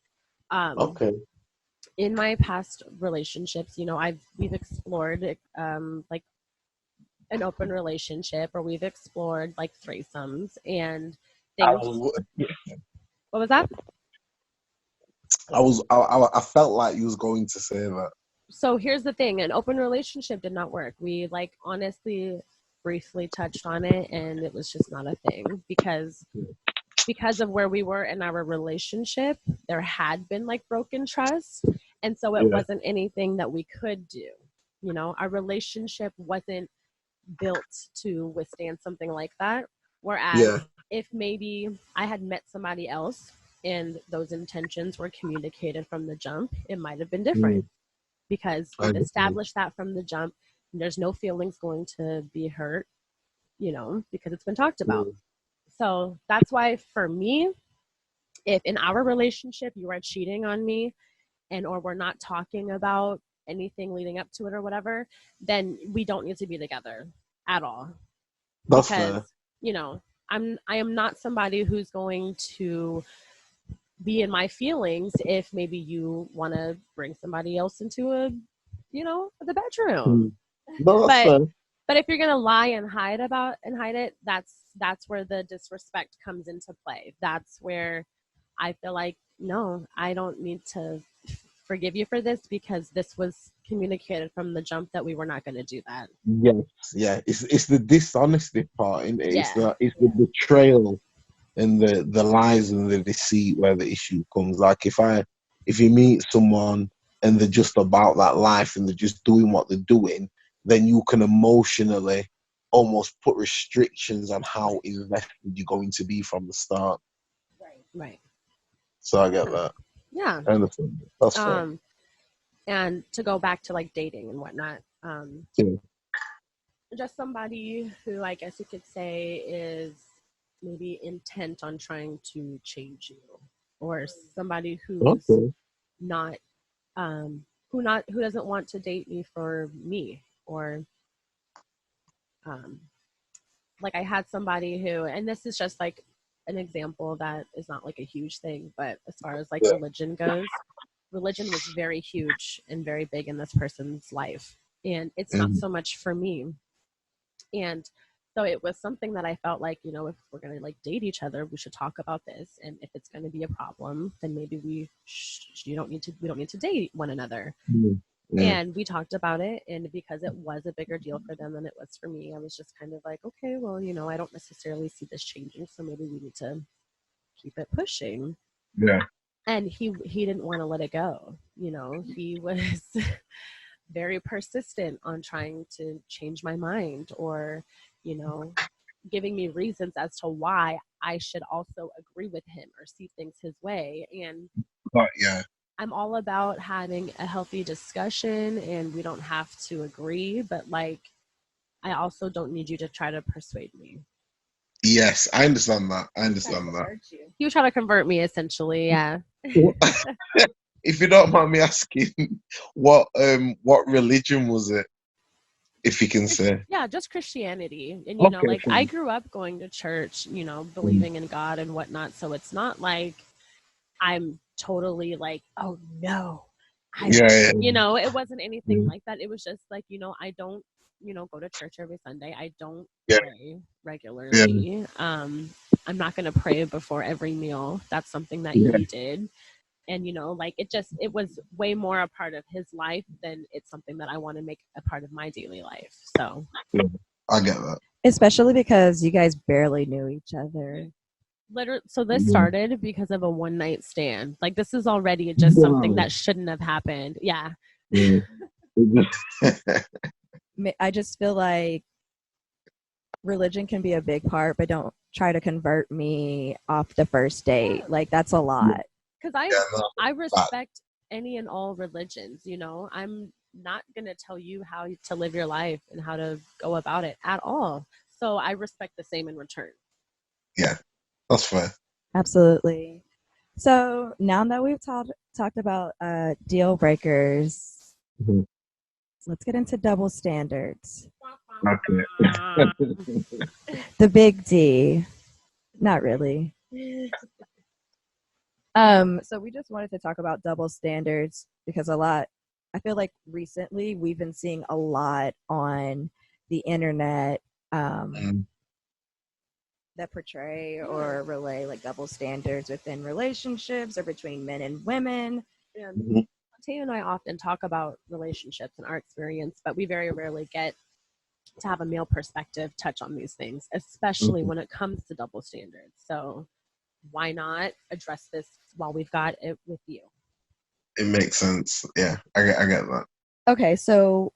Okay. In my past relationships, you know, we've explored like an open relationship, or we've explored like threesomes and things. What was that? I felt like you was going to say that. So here's the thing: an open relationship did not work. We like honestly briefly touched on it, and it was just not a thing because of where we were in our relationship. There had been like broken trust, and so it wasn't anything that we could do. You know, our relationship wasn't built to withstand something like that. Whereas if maybe I had met somebody else and those intentions were communicated from the jump, it might have been different because we've established that from the jump. There's no feelings going to be hurt, you know, because it's been talked about. So that's why for me, if in our relationship you are cheating on me or we're not talking about anything leading up to it or whatever, then we don't need to be together at all. That's because fair. You know, I am not somebody who's going to be in my feelings if maybe you want to bring somebody else into the bedroom. No, that's fair. But if you're gonna lie and hide it, that's where the disrespect comes into play. That's where I feel like, no, I don't need to forgive you for this because this was communicated from the jump that we were not going to do that. Yes, yeah. It's the dishonesty part, isn't it? It's the betrayal and the lies and the deceit where the issue comes. Like if you meet someone and they're just about that life and they're just doing what they're doing, then you can emotionally almost put restrictions on how invested you're going to be from the start. Right. So I get that. Yeah. I understand. That's fair. And to go back to like dating and whatnot, just somebody who I guess you could say is maybe intent on trying to change you, or somebody who's not who doesn't want to date me for me, or like I had somebody who, and this is just like an example that is not like a huge thing, but as far as like religion goes, religion was very huge and very big in this person's life, and it's not so much for me. And so it was something that I felt like, you know, if we're going to like date each other, we should talk about this. And if it's going to be a problem, then maybe we don't need to date one another. And we talked about it. And because it was a bigger deal for them than it was for me, I was just kind of like, okay, well, you know, I don't necessarily see this changing. So maybe we need to keep it pushing. Yeah. And he didn't want to let it go. You know, he was very persistent on trying to change my mind, or, you know, giving me reasons as to why I should also agree with him or see things his way. And I'm all about having a healthy discussion, and we don't have to agree, but like, I also don't need you to try to persuade me. Yes, I understand that. He was trying to convert me, essentially. Yeah. if you don't mind me asking, what religion was it? If you can say. Yeah, just Christianity. And, Okay, like, I fine. grew up going to church, Mm. believing in God and whatnot. So it's not like I'm totally like, oh no, Yeah, it wasn't anything yeah, like that. It was just like, I don't, go to church every Sunday. I don't yeah, pray yeah, regularly. I'm not going to pray before every meal. That's something that yeah, he did. And, like it was way more a part of his life than it's something that I want to make a part of my daily life. So yeah. I get that. Especially because you guys barely knew each other. literally, so this Yeah. started because of a one night stand. Like, this is already just something that shouldn't have happened. Yeah. Yeah. I just feel like religion can be a big part, but don't try to convert me off the first date. Like, that's a lot. Because Yeah, no, I respect any and all religions. I'm not going to tell you how to live your life and how to go about it at all. So I respect the same in return. yeah, that's fair. Absolutely. So now that we've talked about deal breakers, Mhm. let's get into double standards. Okay. The big D. Not really. So we just wanted to talk about double standards because I feel like recently we've been seeing a lot on the internet Mm. that portray or relay like double standards within relationships or between men and women. And Mhm. Taya and I often talk about relationships and our experience, but we very rarely get to have a male perspective touch on these things, especially when it comes to double standards. So why not address this while we've got it with you? It makes sense. Yeah, I get that. Okay, so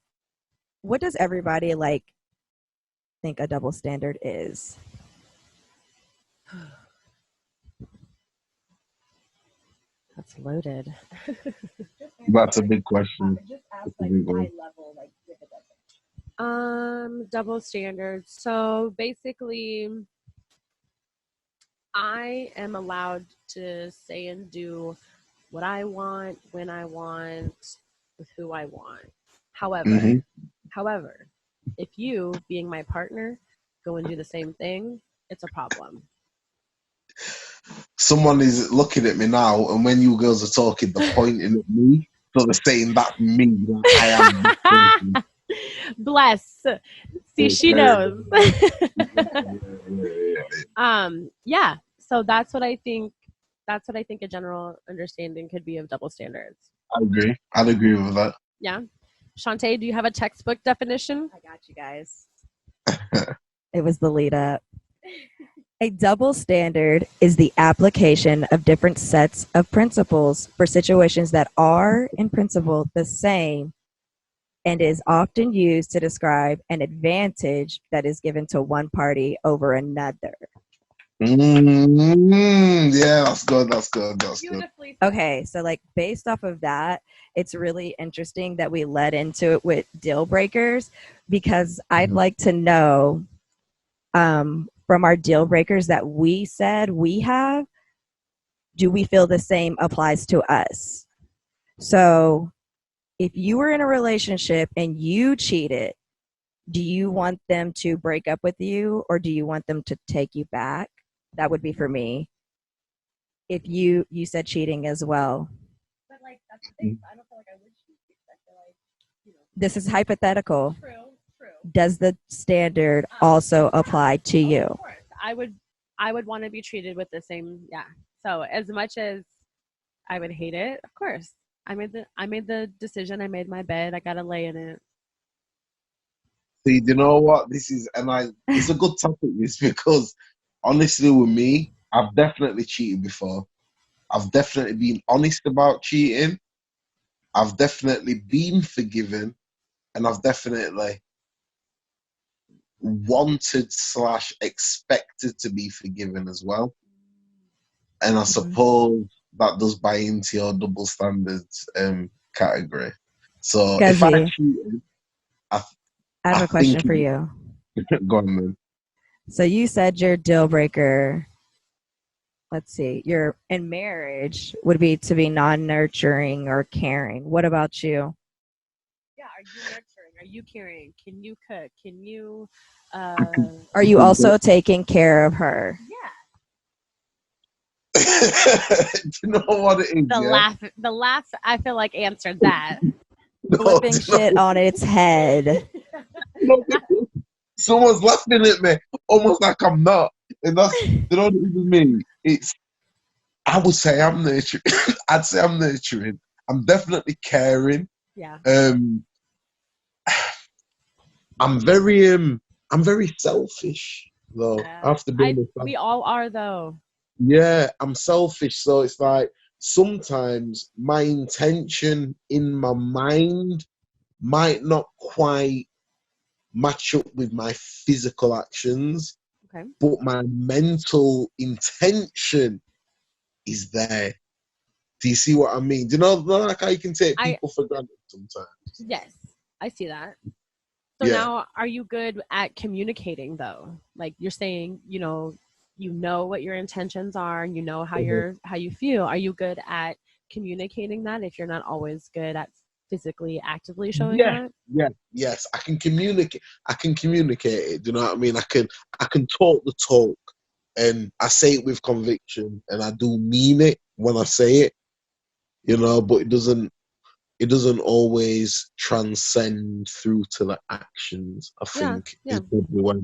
what does everybody think a double standard is? That's loaded. That's a big question. Just ask That's a big one. high level, with a double. Double standards. So basically, I am allowed to say and do what I want, when I want, with who I want. Mhm. However, if you, being my partner, go and do the same thing, it's a problem. Someone is looking at me now, and when you girls are talking, they're pointing at me. So they're saying that's me. That I am this person. Bless. See, she Yeah, knows. yeah. Yeah. So that's what I think. That's what I think a general understanding could be of double standards. I agree. I'd agree with that. Yeah. Shantae, do you have a textbook definition? I got you guys. It was the lead up. A double standard is the application of different sets of principles for situations that are, in principle, the same and is often used to describe an advantage that is given to one party over another. Yeah, that's good. That's good. That's good. Okay, so based off of that, it's really interesting that we led into it with deal breakers because I'd like to know from our deal breakers that we said we have, do we feel the same applies to us? So if you were in a relationship and you cheated, do you want them to break up with you or do you want them to take you back? That would be for me. If you said cheating as well. But that's the thing. I don't feel like I would cheat because I feel like, This is hypothetical. True. Does the standard also apply to you? Of course. I would want to be treated with the same, yeah. So as much as I would hate it, of course. I made the decision, I made my bed, I gotta lay in it. See, you know what? It's a good topic, this, because honestly, with me, I've definitely cheated before. I've definitely been honest about cheating. I've definitely been forgiven, and I've definitely wanted/expected to be forgiven as well. And I suppose that does buy into your double standards category. So if I Guzzi, cheated, I have a question for you. Go on, man. So you said your deal breaker let's see, you're in marriage would be to be non-nurturing or caring. What about you? Yeah, are you nurturing? Are you caring? Can you cook? Can you Are you also taking care of her? yeah. Do you know what it is? The laugh I feel like answered that. Flipping shit on its head. Someone's laughing at me, almost like I'm not. And that's, you know what it is with me? I would say I'm nurturing. I'd say I'm nurturing. I'm definitely caring. Yeah. I'm very selfish though. I have to be honest. We all are though. Yeah, I'm selfish. So it's like sometimes my intention in my mind might not quite match up with my physical actions, Okay. but my mental intention is there. Do you see what I mean? Do you know like how you can take people for granted sometimes? Yes, I see that. So now, are you good at communicating though? Like you're saying, you know what your intentions are, and you know how you feel. Are you good at communicating that if you're not always good at physically actively showing that? Yes. I can communicate it. Do you know what I mean? I can talk the talk, and I say it with conviction, and I do mean it when I say it. You know, but it doesn't always transcend through to the actions. I think is probably one of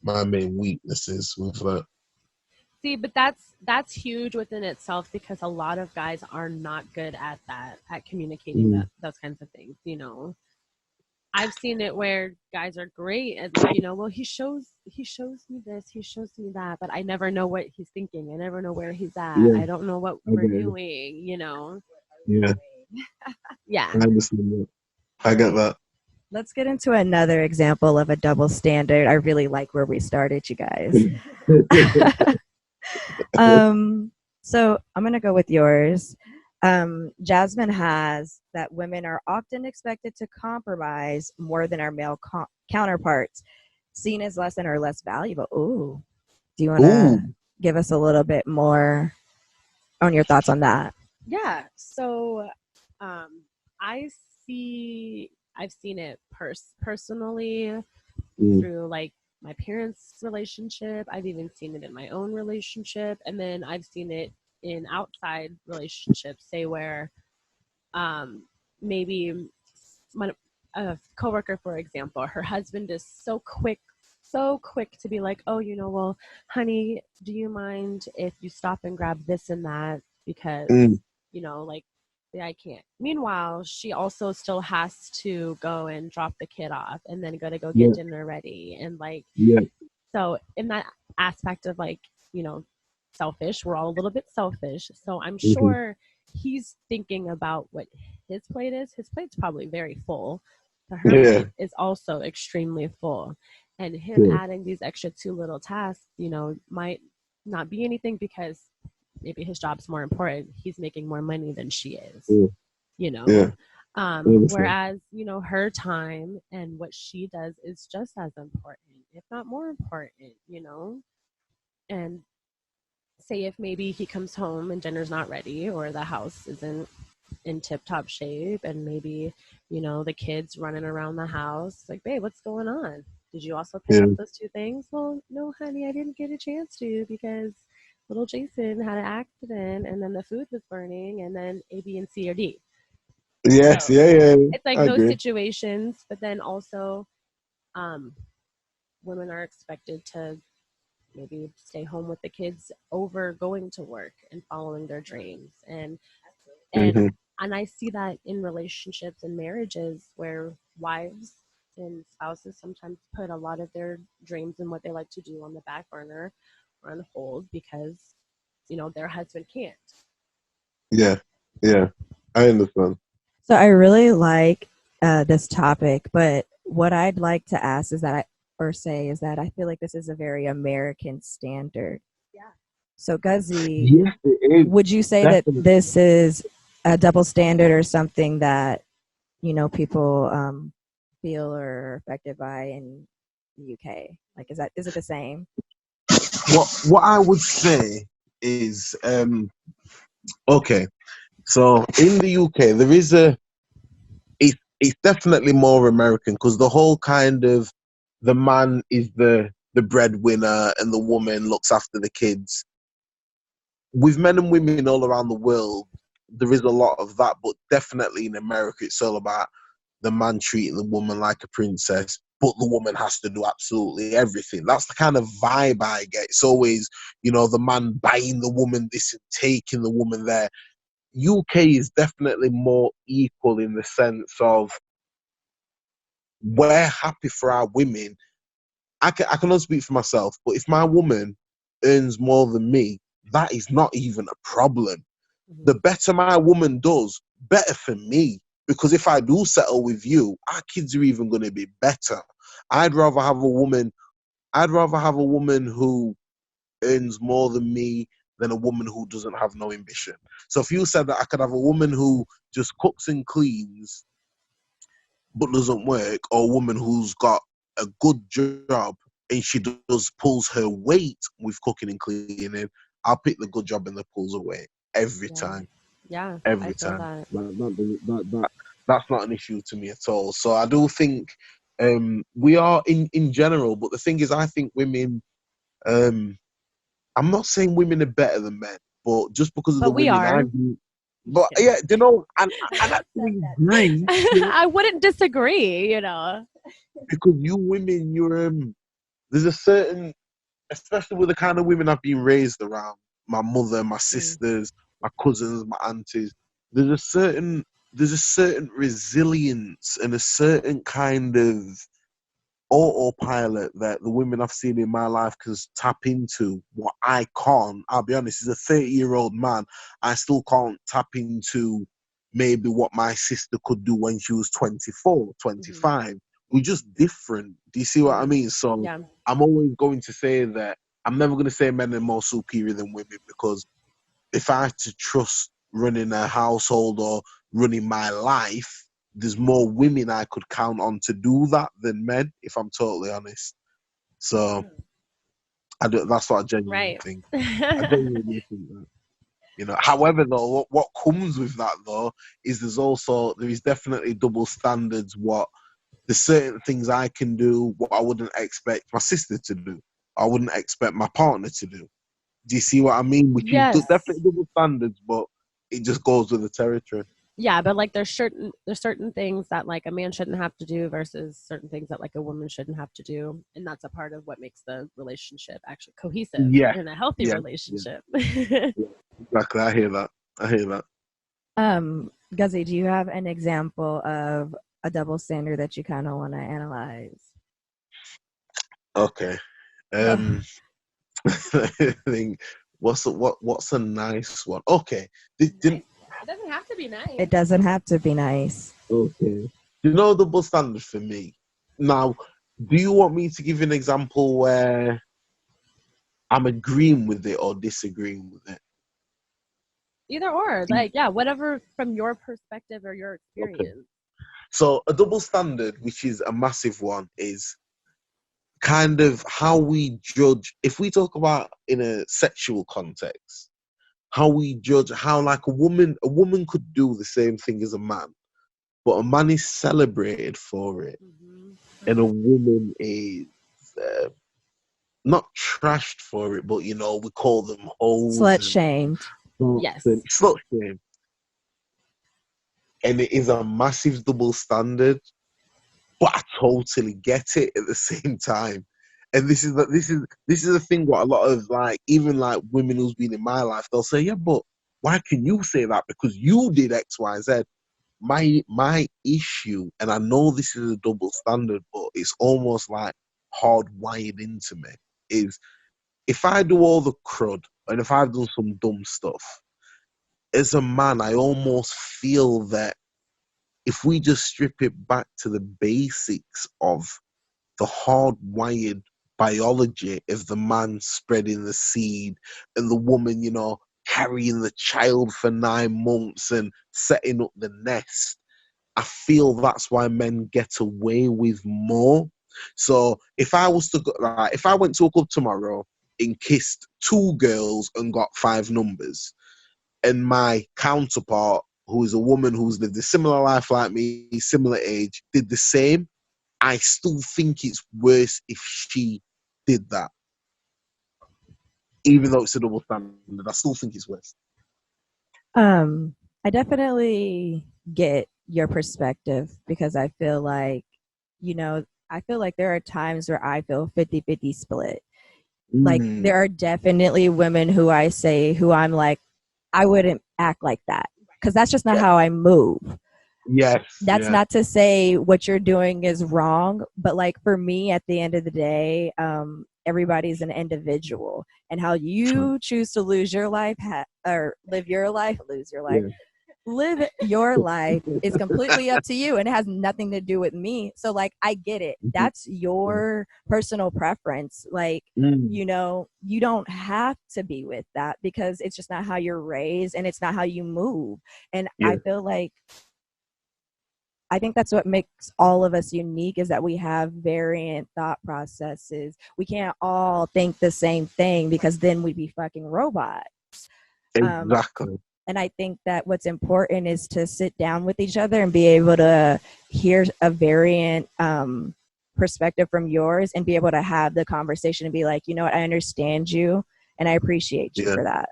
my main weaknesses with that. See, but that's huge within itself, because a lot of guys are not good at that, at communicating those kinds of things. You know, I've seen it where guys are great at, well, he shows me this, he shows me that, but I never know what he's thinking. I never know where he's at. I don't know what we're doing. You know. Yeah. Yeah. I understand that. I get that. Let's get into another example of a double standard. I really like where we started, you guys. So I'm going to go with yours. Jasmine has that women are often expected to compromise more than our male counterparts, seen as less than or less valuable. Ooh. Do you want to give us a little bit more on your thoughts on that? Yeah. So I've seen it personally through like my parents' relationship. I've even seen it in my own relationship, and then I've seen it in outside relationships, say where maybe a coworker, for example, her husband is so quick to be like, oh, well, honey, do you mind if you stop and grab this and that, because like, yeah, I can't. Meanwhile, she also still has to go and drop the kid off and then go get dinner ready. And like, so in that aspect of like, selfish, we're all a little bit selfish. So I'm sure he's thinking about what his plate is. His plate's probably very full, but her plate is also extremely full. And him adding these extra 2 little tasks, might not be anything, because maybe his job's more important. He's making more money than she is, whereas, her time and what she does is just as important, if not more important, and say if maybe he comes home and dinner's not ready, or the house isn't in tip-top shape, and maybe, the kids running around the house, like, babe, what's going on? Did you also pick up those 2 things? Well, no, honey, I didn't get a chance to, because little Jason had an accident, and then the food was burning, and then A, B, and C or D. Yes, so it's like those situations, but then also women are expected to maybe stay home with the kids over going to work and following their dreams. And I see that in relationships and marriages, where wives and spouses sometimes put a lot of their dreams and what they like to do on the back burner or on hold, because their husband can't. Yeah, I understand. So I really like this topic, but what I'd like to ask is that I feel like this is a very American standard. Yeah. So Guzzi, would you say that this is a double standard, or something that people feel or are affected by in the UK? Like, is it the same? What I would say is okay. So in the UK, there is it's definitely more American because the whole kind of the man is the breadwinner and the woman looks after the kids. With men and women all around the world, there is a lot of that, but definitely in America, it's all about the man treating the woman like a princess, but the woman has to do absolutely everything. That's the kind of vibe I get. It's always, the man buying the woman this and taking the woman there. UK is definitely more equal in the sense of we're happy for our women. I can only speak for myself, but if my woman earns more than me, that is not even a problem. Mhm. The better my woman does, better for me. Because if I do settle with you, our kids are even going to be better. I'd rather have a woman. I'd rather have a woman who earns more than me than a woman who doesn't have no ambition. So if you said that I could have a woman who just cooks and cleans but doesn't work, or a woman who's got a good job and she does pulls her weight with cooking and cleaning, I'll pick the good job and the pulls away every Yeah. time. Yeah, I Every feel time. that. That's not an issue to me at all. So I do think we are in general, but the thing is, I think women. I'm not saying women are better than men, but just because of the But we women I are. do. But yeah, and actually agree I wouldn't disagree, because you women, there's a certain, especially with the kind of women I've been raised around, my mother, my sisters, my cousins, my aunties. There's a certain resilience and a certain kind of autopilot that the women I've seen in my life can tap into what I can't. I'll be honest, as a 30-year-old man, I still can't tap into maybe what my sister could do when she was 24, 25. We're just different. Do you see what I mean? So Yeah. I'm always going to say that I'm never going to say men are more superior than women, because if I had to trust running a household or running my life, there's more women I could count on to do that than men, if I'm totally honest. So that's what I genuinely Right. think. I genuinely think that. However, though, what comes with that though is there is definitely double standards. There's certain things I can do what I wouldn't expect my sister to do. I wouldn't expect my partner to do. Do you see what I mean? Which is Yes. definitely double standards, but it just goes with the territory. Yeah, but like there's certain things that like a man shouldn't have to do versus certain things that like a woman shouldn't have to do, and that's a part of what makes the relationship actually cohesive Yeah, and a healthy yeah, relationship. yeah. Exactly. I hear that. Guzzi, do you have an example of a double standard that you kind of want to analyze? Okay. I think what's a nice one? Okay. It doesn't have to be nice. It doesn't have to be nice. Okay. You know double standard for me. Now, do you want me to give you an example where I'm agreeing with it or disagreeing with it? Either or, like, yeah, whatever from your perspective or your experience. Okay. So a double standard, which is a massive one, is kind of how we judge. If we talk about in a sexual context, how we judge how like a woman could do the same thing as a man, but a man is celebrated for it, and a woman is not trashed for it, but we call them hoes, Slut shamed. Yes. slut shame, and it is a massive double standard. But I totally get it at the same time. And this is the thing. What a lot of even women who's been in my life, they'll say, yeah, but why can you say that? Because you did X, Y, Z. My issue, and I know this is a double standard, but it's almost like hardwired into me, is if I do all the crud and if I've done some dumb stuff, as a man, I almost feel that if we just strip it back to the basics of the hardwired biology of the man spreading the seed and the woman, carrying the child for 9 months and setting up the nest, I feel that's why men get away with more. So if I was to go, if I went to a club tomorrow, and kissed 2 girls and got 5 numbers, and my counterpart, who is a woman who's lived a similar life like me, similar age, did the same, I still think it's worse if she did that. Even though it's a double standard, I still think it's worse. I definitely get your perspective, because I feel like, I feel like there are times where I feel 50-50 split. Like, there are definitely women who I'm like, I wouldn't act like that, because that's just not how I move. Yes. That's not to say what you're doing is wrong, but like, for me, at the end of the day, everybody's an individual, and how you choose to lose your life or live your life, live your life is completely up to you, and it has nothing to do with me. So like, I get it. That's your personal preference. Like, you don't have to be with that, because it's just not how you're raised, and it's not how you move. And I feel like, I think that's what makes all of us unique, is that we have variant thought processes. We can't all think the same thing, because then we'd be fucking robots. Exactly. And I think that what's important is to sit down with each other and be able to hear a variant perspective from yours, and be able to have the conversation and be like, you know what, I understand you and I appreciate you for that.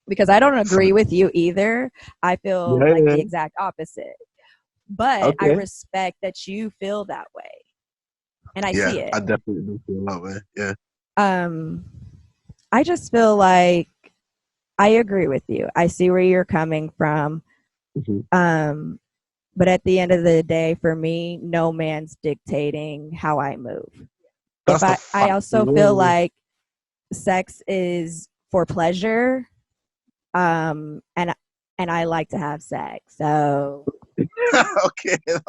Because I don't agree with you either. I feel like the exact opposite. But I respect that you feel that way. And I see it. I definitely do feel that way. Yeah. I just feel like I agree with you. I see where you're coming from. But at the end of the day, for me, no man's dictating how I move. I also feel like sex is for pleasure. And I like to have sex. So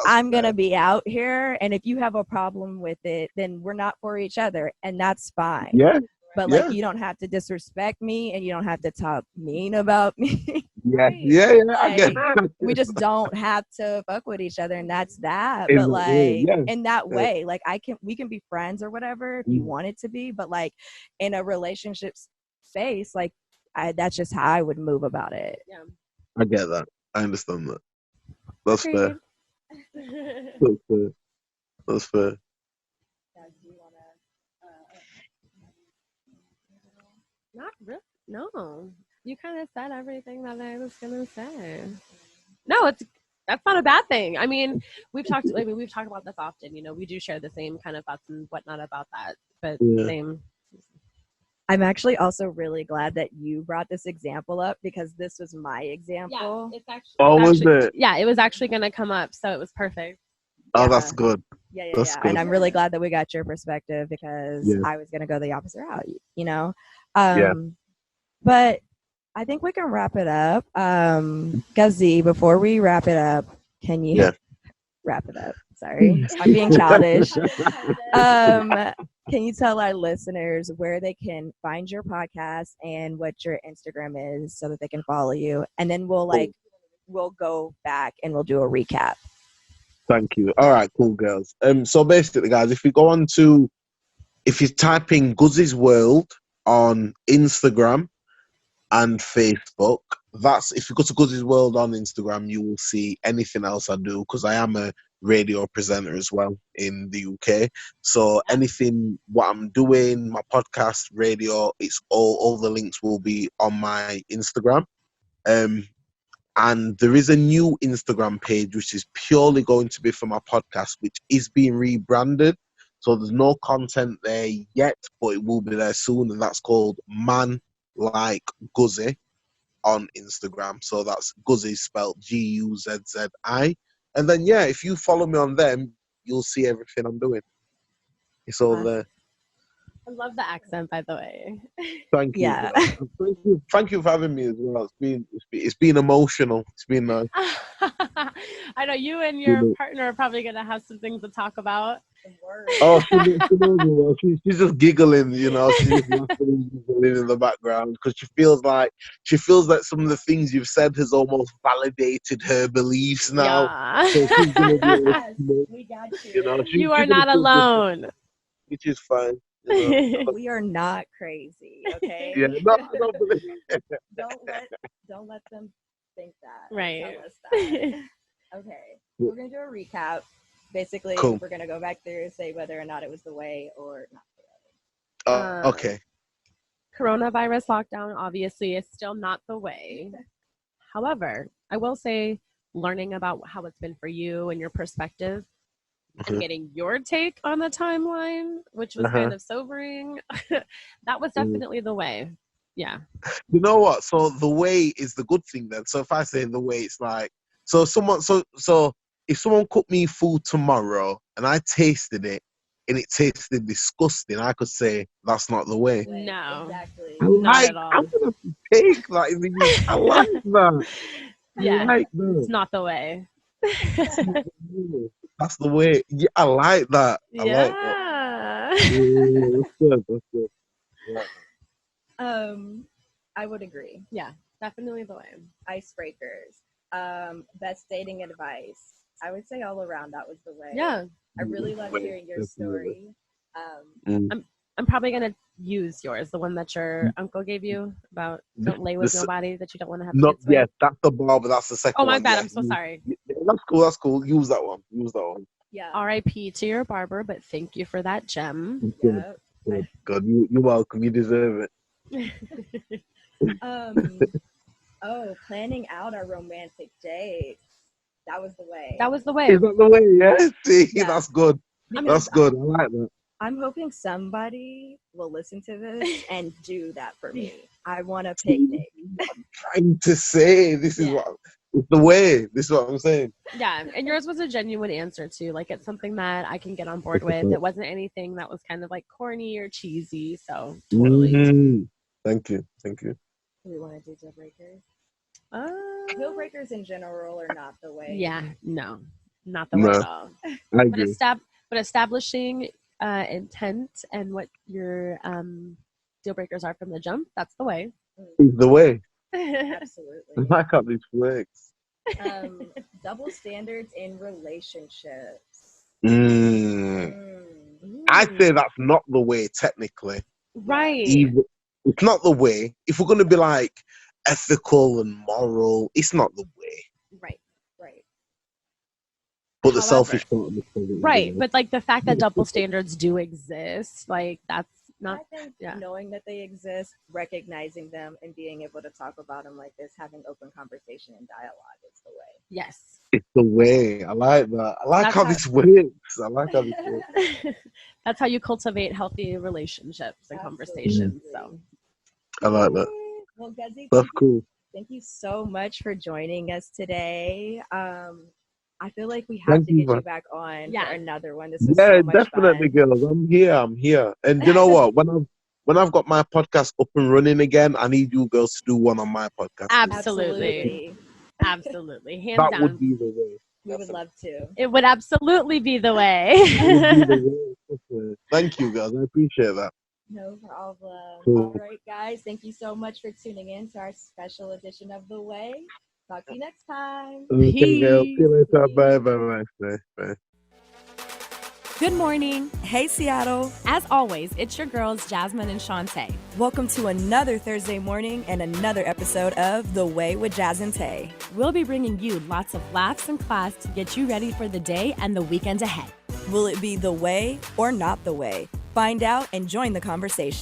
I'm going to be out here. And if you have a problem with it, then we're not for each other. And that's fine. Yeah. But like, you don't have to disrespect me, and you don't have to talk mean about me. I get it. We just don't have to fuck with each other, and that's that. But like, in that way, like, we can be friends or whatever if you want it to be. But like, in a relationship space, like, that's just how I would move about it. Yeah, I get that. I understand that. That's fair. That's fair. Not really. No, you kind of said everything that I was gonna say. No, that's not a bad thing. I mean, we've talked about this often. You know, we do share the same kind of thoughts and whatnot about that. But same. I'm actually also really glad that you brought this example up, because this was my example. Yeah, it's actually. It was actually gonna come up, so it was perfect. Oh, that's good. Yeah. And I'm really glad that we got your perspective, because I was gonna go the opposite route. You know. But I think we can wrap it up. Guzzi, before we wrap it up, can you wrap it up? Sorry, I'm being childish. Can you tell our listeners where they can find your podcast and what your Instagram is, so that they can follow you? And then we'll go back and we'll do a recap. Thank you. All right, cool, girls. So basically, guys, if you type in Guzzi's World on Instagram and Facebook, if you go to Guzzi's World on Instagram, you will see anything else I do, because I am a radio presenter as well in the UK. So anything what I'm doing, my podcast, radio, it's all the links will be on my Instagram. And there is a new Instagram page which is purely going to be for my podcast, which is being rebranded. So there's no content there yet, but it will be there soon, and that's called Man Like Guzzi on Instagram. So that's Guzzi spelled Guzzi. And then if you follow me on them, you'll see everything I'm doing. It's all there. I love the accent, by the way. Thank you. Yeah. Thank you for having me as well. It's been emotional. It's been nice. I know you and your partner are probably gonna have some things to talk about. Oh, she's just giggling, you know. She's just laughing, giggling in the background, because she feels like some of the things you've said has almost validated her beliefs now. Yeah. So she's gonna be, We got you. you know, you are not alone. Which is fine. We are not crazy, okay? Yeah, no, I don't believe it. don't let them think that. Right. Tell us that. Okay, we're gonna do a recap. Basically, Cool. we're gonna go back through and say whether or not it was the way or not the way. Okay. Coronavirus lockdown obviously is still not the way. However, I will say learning about how it's been for you and your perspective and getting your take on the timeline, which was kind of sobering, that was definitely the way. Yeah. You know what? So the way is the good thing then. So if I say the way, it's like, so if someone cooked me food tomorrow and I tasted it and it tasted disgusting, I could say that's not the way. No. Exactly. Not at all. I'm gonna take like I like that. Yeah. I like that. It's not the way. That's the way. Yeah, I like that. I Yeah. like that. Yeah, that's good. That's good. Yeah. I would agree. Yeah, definitely the way. Icebreakers. Best dating advice. I would say all around that was the way. Yeah. I really love hearing your story. I'm probably going to use yours, the one that your uncle gave you about don't lay with nobody that you don't want to have kids with. Yeah, that's the bar, but that's the second one. Oh, my bad. Yeah. I'm so sorry. Yeah, that's cool. That's cool. Use that one. Yeah. R.I.P. to your barber, but thank you for that gem. Yeah. God, you're welcome. You deserve it. Planning out our romantic dates. That was the way. That was the way. Is that the way? Yeah. See, Yeah. that's good. That's good. I like that. I'm hoping somebody will listen to this and do that for me. I want a picnic. I'm trying to say this is what it's the way. This is what I'm saying. Yeah, and yours was a genuine answer too. Like it's something that I can get on board with. It wasn't anything that was kind of like corny or cheesy. So totally. Mm-hmm. Thank you. Do we want to do deal breakers? Deal breakers in general are not the way. Yeah, no, not the way at all. I agree. But establishing intent and what your deal breakers are from the jump, that's the way. It's the way. Absolutely. I got these flicks. Double standards in relationships. I'd say that's not the way technically. Right. It's not the way. If we're going to be like ethical and moral, it's not the way. Right. But the selfish part of it. Right. But like the fact that double standards do exist, like that's not. I think knowing that they exist, recognizing them, and being able to talk about them like this, having open conversation and dialogue is the way. Yes. It's the way. I like that. I like how this works. That's how you cultivate healthy relationships and conversations. So I like that. Well, Guzzi, that's cool. Thank you so much for joining us today. I feel like we have to get you back on for another one. This was so much definitely, fun. girls. I'm here. And you know what? When I've got my podcast up and running again, I need you girls to do one on my podcast. Absolutely. Hands that down. would be the way. We would love to. It would absolutely be the way. Thank you, guys. I appreciate that. No problem. Cool. All right, guys. Thank you so much for tuning in to our special edition of The Way. Talk to you next time. Okay, girl. See you later. Bye. Good morning. Hey, Seattle. As always, it's your girls, Jasmine and Shantae. Welcome to another Thursday morning and another episode of The Way with Jazz and Tay. We'll be bringing you lots of laughs and class to get you ready for the day and the weekend ahead. Will it be the way or not the way? Find out and join the conversation.